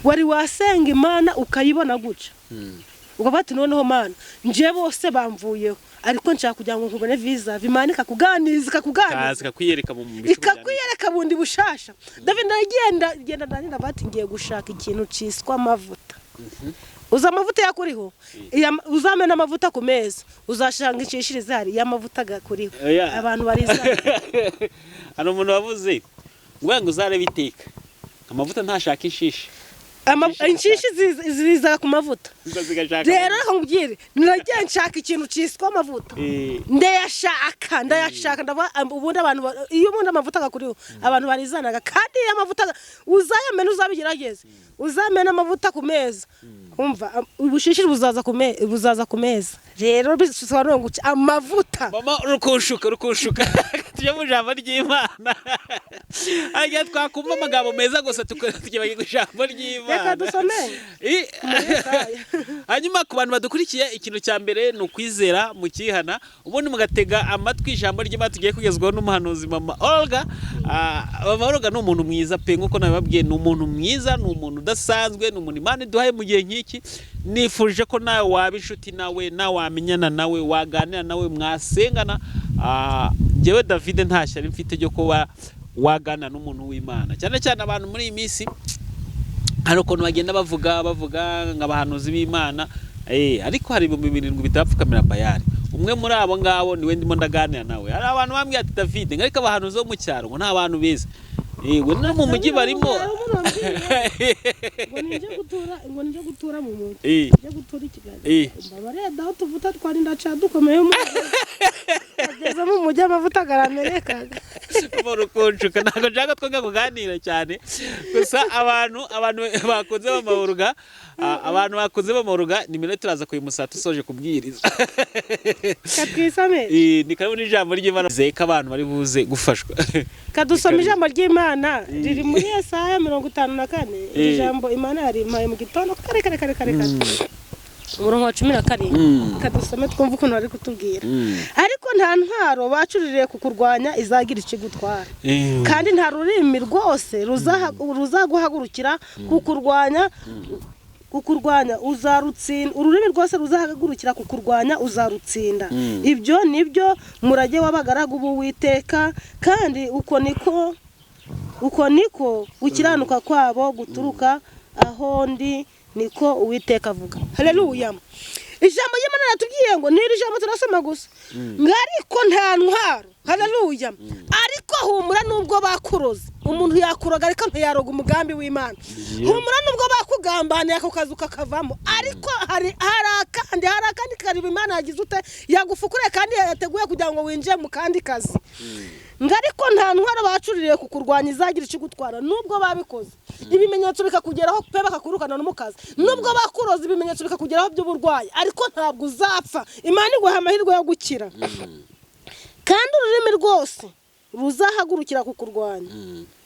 wari wasenga Imana ukayibona guca ubwo bati noneho Mana nje bose bamvuyeho ariko nshaka kugira ngo nkubone visa bimanika kuganiza kwiyereka mu ikakwiyereka bundi bushasha David ndagenda ndanira bati ngiye gushaka ikintu ciswa amavuta uza amavuta yakuriho uzamena amavuta ku meza uzashanga incishirize hari y'amavuta gakuriho abantu bariza hano umuntu wavuze ngo uzarebe iteka amavuta ntashaka inshishi inshishi ziza ku mavuta rero nkubwire nagiye nshaka ikintu ciswa amavuta ndayashaka ubundi abantu iyo ubundi amavuta gakuriho abantu barizanaga kandi amavuta uzayamena uzabigerageze uzamena amavuta ku meza umva ubushishiri buzaza ku meza rero bisobanura ngo amavuta mama rukushuka tujye mu jambo ry'Imana ajya twakumva amagambo meza gusa tukajya mu jambo ry'Imana reka dusome hanyuma ku bantu badukurikiye ikintu cya mbere ni ukwizera mu kihana ubundi mugatega amatwi ijambo ry'Imana tugiye kugezwaho n'umuhanuzi mama Olga mama Olga ni umuntu mwiza pe nkuko nabibabwiye ni umuntu mwiza ni umuntu udasanzwe ni umuntu Imana iduhaye mu gihe nk'iki nifuje ko nawe waba inshuti nawe wamenyana nawe waganira nawe mwasengana njyewe David nta shyari mfite ryo kuba wagana n'umuntu w'Imana cyane cyane abantu muri iyi minsi hari ukuntu bagenda bavuga nk'abahanuzi b'Imana ariko hari 7,000 bitapfukamira Bayali. Umwe muri abo ngabo niwe ndimo ndaganira nawe. Hari abantu bambwiye ati David ngarika abahanuzi bo mu cyaro ngo nta bantu beza. Ngo no mu mujyi barimo ngo nije gutura mu mujyi. Nije gutura ikiganiro. Mbabareda aho tuvuta twari ndaca dukomeye mu ageze mu mujyi amavuta agaramereka. Murukoncuka ntago nshaka twonga kuganira cyane. Gusa abantu bakunze bamahuruga ni minute turaza kuyimusata usoje kubwiriza. Katwisame. Ni karibu n'ijambo ry'Imana zeka abantu bari buze gufashwa. Kadusoma ijambo ry'Imana riri muri Yesaya 54. Ijambo Imana yari impaye mu gitondo kare. Umurongo wa 17. Kadusome twumva ukuntu bari kutubwira. Ariko nta ntwaro bacuririye kukurwanya izagira ikigutwara. Kandi nta rurimi rwose ruzaguhagurukira kukurwanya uzarutsinda. Ururimi rwose ruzahagurukira kukurwanya uzarutsinda. Ibyo nibyo murage w'abagaragu b'Uwiteka, kandi uko niko gukiranuka kwabo guturuka aho ndi, niko Uwiteka avuga. Haleluya. Ijambo y'Imana natubwiye ngo niri jambo turasoma gusa. Ngariko nta ntwaro. Haleluya. Ariko humura nubwo bakuroze. Umuntu yakuroga ariko ntiyaroga umugambi w'Imana. Humura nubwo bakugambaniye ako kazu kakavamo. Ariko hari akandi karibu Imana yagize ute yagufukure kandi yateguye kugira ngo winjiye mu kandi kazi. Ngariko nta ntwaro bacuririye kukurwanya izagira ikigutwara nubwo babikoze. Ibimenyetso bikakugeraho pe bakakurukana n'umukazi. Nubwo bakuroze ibimenyetso bikakugeraho by'uburwayi ariko ntabwo uzapfa. Imana iguha amahirwe yo gukira. Kandi ururimi rwose ruzahagurukira kukurwanya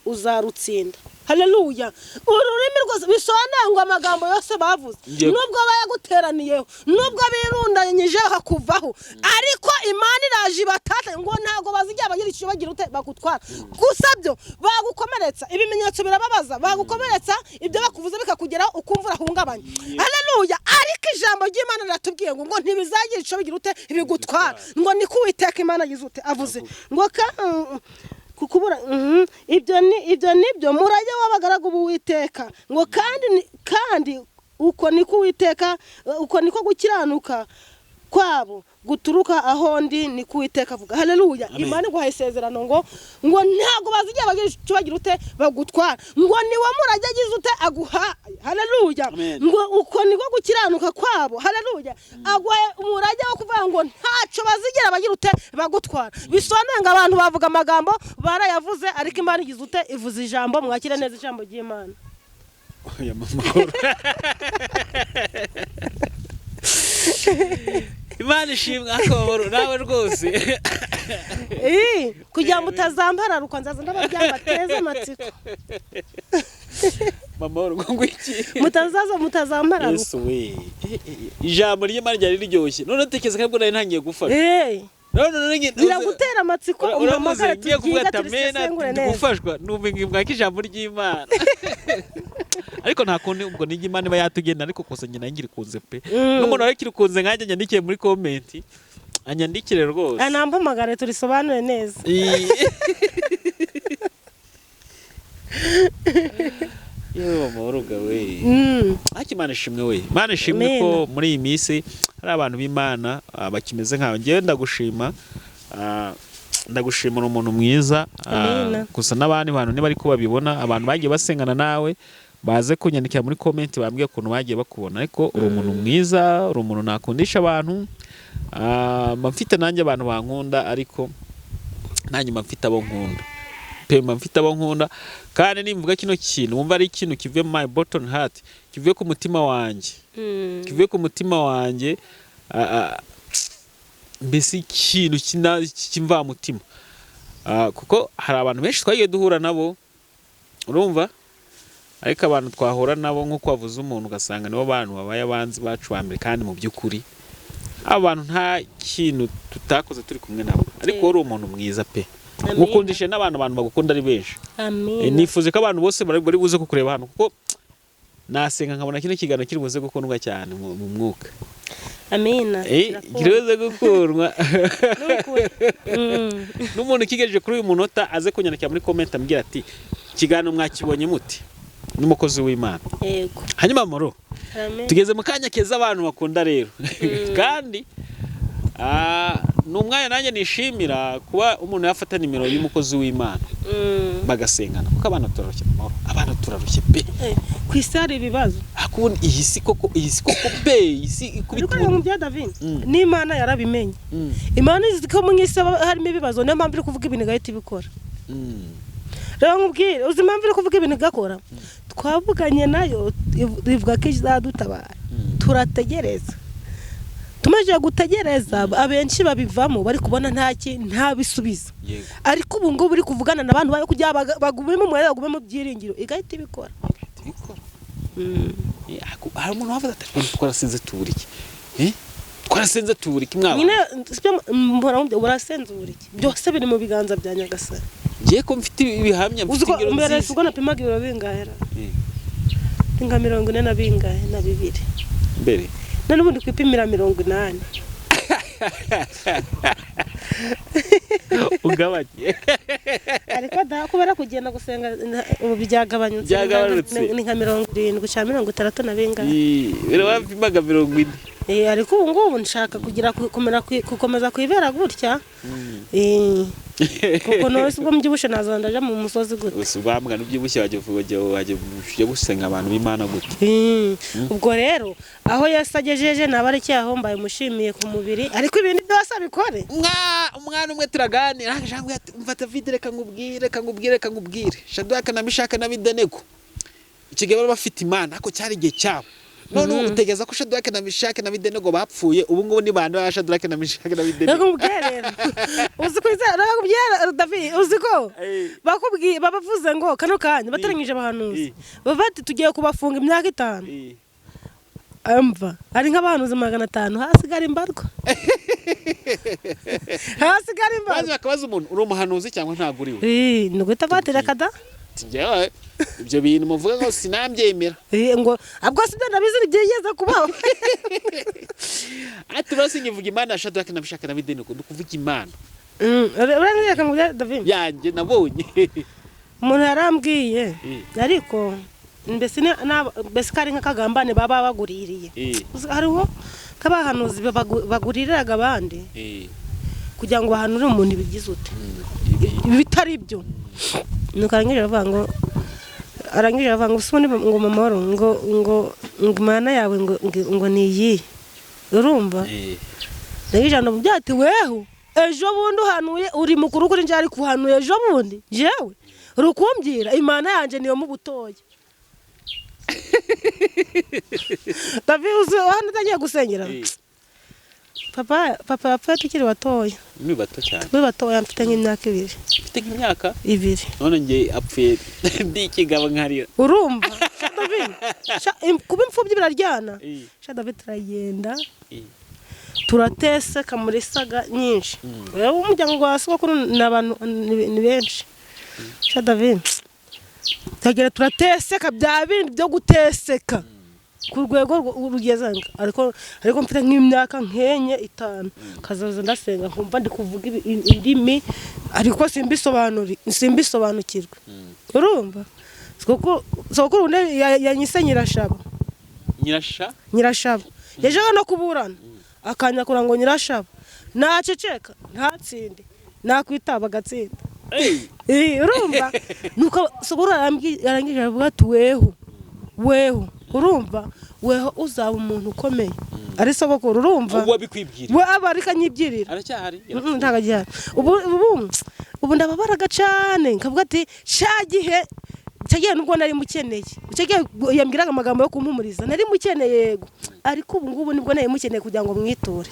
uzarutsinda. Haleluya. Ururimi rwose bisobanura ngo amagambo yose bavuze nubwo bayaguteraniyeho nubwo birundanyije bakakuvaho ariko Imana iraje batata ngo ntago bazijya bagira icyo bagira ute bakutwara. Gusa byo bagukomeretsa ibimenyetso birababaza bagukomeretsa ibyo bakuvuze bikakugeraho ukumvura hungabanye. Haleluya. Ariko ijambo ry'Imana ratubwiye ngo ntibizagira icyo bigira ute bigutwara ngo niko Uwiteka Imana yizute avuze ngo kukubura ibyo nibyo murage w'abagaragu b'Uwiteka ngo kandi uko niko Uwiteka uko niko gukiranuka kwabo guturuka aho ndi, niko Uwiteka avuga. Haleluya. Imana iguhaye isezerano ngo ntago bazijya bagira icyo bagira ute bagutwara ngo niwe murage agize ute aguha. Haleluya. Ngo uko niko gukiranuka kwabo. Haleluya. Agwaye umurage wo kuvuga ngo ntaco bazigera bagira ute bagutwara. Bisobanura ngo abantu bavuga amagambo barayavuze ariko Imana igize ute ivuze ijambo. Mwakire neza ijambo ry'Imana. Oya mama. Imana ishimwe akaboro nawe rwose. Kugira mutazambara ruko nzaza ndababyambateze amatsiko. Mama ngo iki? Mutazambara ruko. Yesu we. Ijambo ry'Imana ryari riryoshye. None tekeza kabwo nari ntangiye gufasha. None biragutera amatsiko umamagara tugiye tugiye gufashwa n'umenye mwaka ijambo ry'Imana. Ariko nta kundi ubwo ni Imana iba yatugenda ariko kose nyina ngiri kunze pe. N'umuntu ari kirikunze nkajya nyandikiye muri comment. Anyandikire rwose. Anampamagare turisobanure neza. Yewe mamuruga we. Akimana shimwe we. Imana shimwe ko muri iyi minsi hari abantu b'Imana bakimeze nkawe. Ngiye ndagushimira umuntu mwiza. Gusa n'abandi bantu niba ari ko babibona abantu bagiye basengana nawe baze kunyandikira muri comment bambwiye ukuntu bagiye bakubona ariko uri umuntu mwiza, uri umuntu nakundisha abantu. Mfite nanjye abantu bankunda ariko nanjye mfite abo nkunda. Mfite abo nkunda kandi nimvuga kino kintu wumva ari ikintu kivuye my bottom heart, kivuye ku mutima wanjye. Kivuye ku mutima wanjye mbese ikintu kimva mutima. Kuko hari abantu benshi twagiye duhura nabo urumva ariko abantu twahura nabo nko kwavuza umuntu ugasanga nibo bantu babaye abanzi bacu bambere kandi mu byukuri abantu nta kintu tutakoze turi kumwe nabo ariko uri umuntu mwiza pe. Mukundishe n'abantu bagukunda ari benshi. Amen. Nifuze ko abantu bose bari buze kukureba hano kuko nasenga nkabona kino kiganiro kiri buze gukundwa cyane mu mwuka. amina kiroze gukundwa n'umuntu kigejeje kuri uyu munota aze kunyandikira muri comment ambwira ati ikiganiro mwakibonye muti n'umukozi w'Imana. Yego. Hanyuma moro tugeze mu kanya keza abantu bakunda rero kandi n'umwanya nanjye nishimira kuba umuntu yafata nimero y'umukozi w'Imana bagasengana kuko abana turarushye amahoro, abana turarushye pe ku isi hari ibibazo akundi iyi si koko pe isi ikubita mu bya David n'Imana yarabimenye. Imana izi ko mu isi harimo ibibazo niyo mpamvu iri kuvuga ibintu gahita ibikora. Rero nkubwire uzi impamvu iri kuvuga ibintu gakora twavuganye nayo rivuga ko izadutabara turategereza tumaze gutegereza abenshi babivamo bari kubona nta bisubizo ariko ubu ngubu uri kuvugana n'abantu bayo kujya bagume mu mwanya bagume mu byiringiro igahita ibikora. Hari umuntu wavuze ati twarasenze tuburiki twarasenze tuburiki mwawe nyine mbona urasenze uburiki byose biri mu biganza bya Nyagasani. Ngiye ko mfite ibihamya mfite ingero nziza mbere suko napimaga ibiro bingahera inga 40 na bingahe na 2 mbere none ubundi kwipimira 80 ugabanye ariko kubera kugenda gusenga ubu byagabanyutse ni nka 70 cya 60 na bingahe bere wapimaga 40 ariko ubu ngubu nshaka kugira gukomeza kwibera gutya kuko nose ubwo mbyibushe nazandaje mu musozi gute usubambwa n'ubyibushye waje gusenga abantu b'Imana gute. Ubwo rero aho yasagejeje nabareke aho mbaye mushimiye ku mubiri ariko ibindi byose abikore umwana umwe turaganira jangu mfata video reka ngubwire Shadraka na Meshaki na Abedenego ikigero bafite Imana ako cyari gihe cyabo none utegeza ko Shadraka na Meshaki na Abedenego bapfuye ubu ngubu ni bande ba Shadraka na Meshaki na Abedenego nakubwira uziko nakubwira David uziko bakubwiye babavuze ngo kano kanya batarangije abahanuzi bavati tugiye kubafunga imyaka 5 amva ari nk'abahanuzi 500 hasigara imbarwa bazi bakabaza umuntu uri umuhanuzi cyangwa ntago uriwe nuguta batira kada njyewe ibyo bintu muvuga ngo sinambyemera ngo abwo sibyo nabizira byigeze kubaho ati basinyivuga Imana Shadraka na Meshaki na Abedenego dukuvuga Imana urangireka ngo David yanjye nabonye umuntu yarambwiye ariko mbese kari nk'akagambane baba baguririye hariho kabahanuzi baguririraga abandi kugira ngo bahanure umuntu ibigize ute bitari byo nukarangije avuga ngo usubone ngo mamoro ngo Imana yawe ngo niyi urumva n'ijana byati weho ejo bundi uhanuye uri mukuru kuri nje ari kuhanuye ejo bundi jewe urukumbwira Imana yanje niyo mu butoye David uzi hano tagiye gusengera papa yapfuye tukiri batoya ni bato cyane we batoya mfite nk'imyaka 2 mfite nk'imyaka 2 none ngiye apfuye ndikigaba nkarira urumva David kuba imfubyi biraryana David turagenda turateseka muri saga nyinshi wewe umuryango wa sokuru n'abantu ni benshi David tagera turateseka bya bindi byo guteseka ku rwego rugezanga ariko mfite nk'imyaka 5 kazaza ndasenga nkumva ndi kuvuga indimi ariko simbisobanukirwe urumva sokuru yanyise Nyirashaba yaje no kuburana akanya kurango Nyirashaba naceceka ntatsinde nakwitaba gatsinda urumva nuko sokuru yarangije avuga ati weho urumva weho uzaba umuntu ukomeye ari sogokuru urumva ubu bikwibwira we abarika nyibyirira aracyahari ntagajya ubu ndababaraga cyane nkavuga ati shagihe cyagiye nubwo nari mukeneye cyagiye yambwiraga amagambo yo kumpumuriza nari mukeneye yego ariko ubu ngubu nibwo nari mukeneye kugira ngo mwiture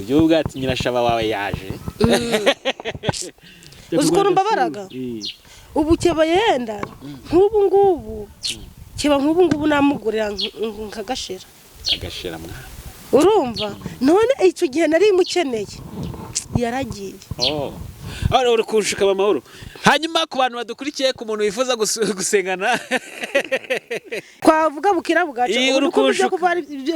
yo bwati Nyirashaba wawe yaje uzikora mbabaraga ubu cyaba yenda nk'ubu ngubu kiba nk'ubu ngubu namugurira nkagashira mwa urumva none icyo gihe nari mukeneye yaragiye. Ara uri kunshika amahoro. Hanyuma ku bantu badukurikiye ku muntu wifuza gusengana kwavuga bukira bugaca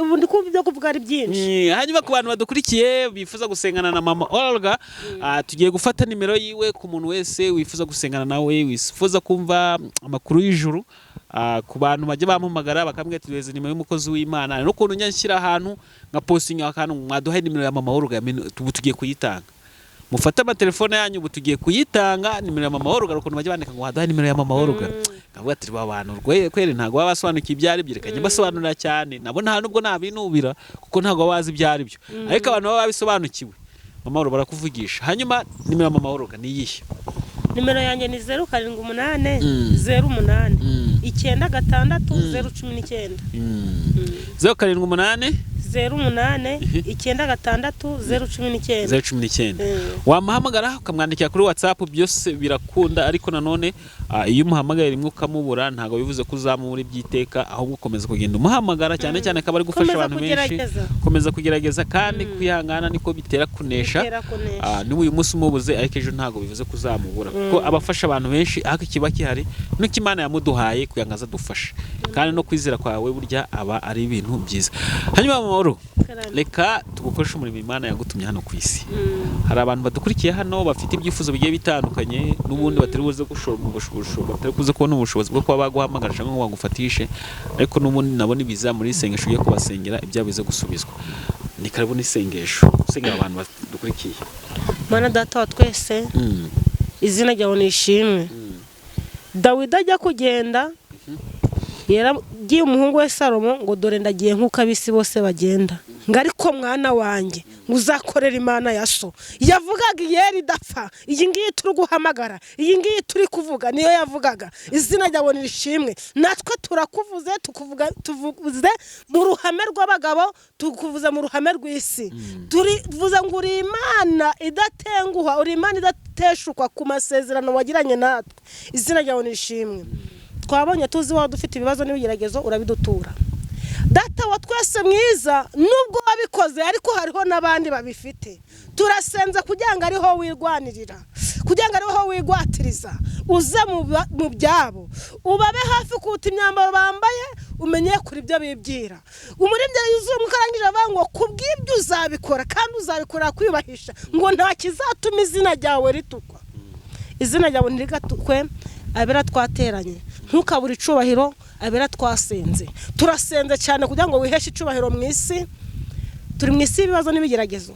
ubundi kubyo kuvuga ari byinshi. Hanyuma ku bantu badukurikiye bifuza gusengana na mama Olga, tugiye gufata nimero yiwe ku muntu wese wifuza gusengana nawe, wifuza kumva amakuru y'ijuru. Ku bantu bajye bampamagara bakambwira ati weze nimero y'umukozi w'Imana, no kuntu nyanshyira ahantu nka posting akantu mwaduhaye nimero ya mama Olga, tugiye kuyitanga. Mufata amatelefone yanyu ubu tugiye kuyitanga nimero ya mama Olga, ukuntu bajye bandika ngo waduhaye nimero ya mama Olga. Kavuga ati abantu kweri ntago babasobanukiye ibyari byo, rekanye basobanurira cyane nabo nta nubwo nabinubira kuko ntago bazi ibyari byo, ariko abantu baba babisobanukiwe mama Olga barakuvugisha. Hanyuma nimero ya mama Olga ni iyihe? Nimero yanjye ni 078 08 9 019 078 08 9 019. Wamuhamagara ukamwandikira kuri WhatsApp, byose birakunda. Ariko nanone iyo umuhamagaye rimwe ukamubura ntago bivuze ko uzamubura ibyiteka, ahubwo ukomeza kugenda umuhamagara cyane cyane akaba ari gufasha abantu benshi. Komeza kugerageza kandi kwihangana niko bitera kunesha. Ni uyu munsi umubuze ariko ejo ntago bivuze ko uzamubura, kuko abafasha abantu benshi ariko kiba kihari nuko Imana yamuduhaye kuyangaza dufasha, kandi no kwizera kwawe burya aba ari ibintu byiza. Hanyuma amahoro, reka tugukoresha umurimo Imana yagutumye hano ku isi. Hari abantu badukurikiye hano bafite ibyifuzo bigiye bitandukanye, n'ubundi batari buze kubona ubushobozi bwo kuba baguhamagara cyangwa ngo bagufatishe, ariko n'ubundi nabo nibiza muri isengesho yo kubasengera ibyabo bize gusubizwa. Ni karibu n'isengesho usengera abantu badukurikiye. Mana data wa twese, izina ryawe nishimwe. Dawidi ajya kugenda yaragiye umuhungu we Salomo ngo dore ndagiye nk'uko abisi bose bagenda, ngo ariko mwana wanjye uzakorera Imana ya so. Yavugaga yeri dapfa, iyi ngiyi turi guhamagara, iyi ngiyi turi kuvuga niyo yavugaga. Izina ryawe nishimwe, natwe turakuvuze, tuvuze mu ruhame rw'abagabo, tukuvuze mu ruhame rw'isi. Turivuze ngo uri Imana idatenguha, uri Imana idateshukwa ku masezerano wagiranye natwe. Izina ryawe nishimwe. Twabonye tuzi wa dufite ibibazo n'ibigeragezo urabidutura. Data wa twese mwiza, nubwo wabikoze ariko hariho nabandi babifite. Turasenza kugira ngo ariho wirwanirira, kugira ngo ariho wigwatiriza, uze mu byabo, ubabe hafi kuta imyambaro bambaye, umenye kuri ibyo bibwira. Umurinde yuzuye umukarangije avuga ngo kubw'ibyo uzabikora kandi uzabikora kwiyubahisha, ngo nta kizatuma izina ryawe ritukwa. Izina ryawe ntirigatukwe, abera twateranye. Ntukabura icubahiro, abera twasenze. Turasenze cyane kugira ngo wiheshe icubahiro mu isi. Turi mu isi ibibazo n'ibigeragezo.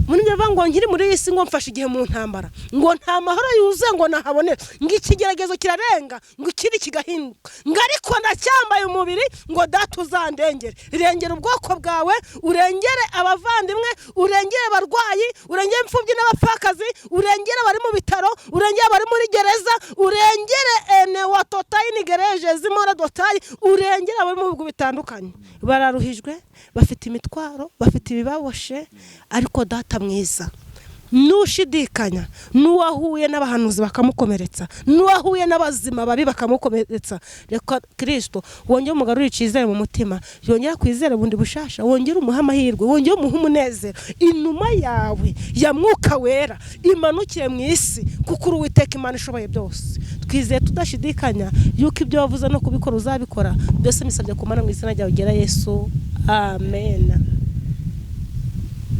Muri byo ngo nkiri muri isi ngo mfashe igihe mu ntambara, ngo nta mahoro yuze ngo nahabonera, ngo ikigeragezo kirarenga, ngo ikindi kigahinduka, ngo ariko ndacyambaye umubiri, ngo data uzandengere. Irengera ubwoko bwawe, urengere abavandimwe, urengere abarwayi, urengere imfubyi n'abapfakazi, urengere abari mu bitaro, urengere abari muri gereza, urengere ene wa totayi gereje zimora dotayi, urengere abari mu bihugu bitandukanye. Bararuhijwe, bafite imitwaro, bafite ibibaboshe, ariko data mwiza, nushidikanya, nuwahuye n'abahanuzi bakamukomeretsa, nuwahuye n'abazima babi bakamukomeretsa, reka Kristo wongere umugarurire icizere mu mutima, yongera kwizera bundi bushasha, wongere umuha amahirwe, wongere umuha umunezero. Inuma yawe ya Mwuka Wera imanukire mu isi, kuko uri Uwiteka Imana ishoboye byose. Twizeye tudashidikanya yuko ibyo wavuze no kubikora uzabikora. Byose misabye ku Mana mu izina ryawe ugera Yesu. Amen.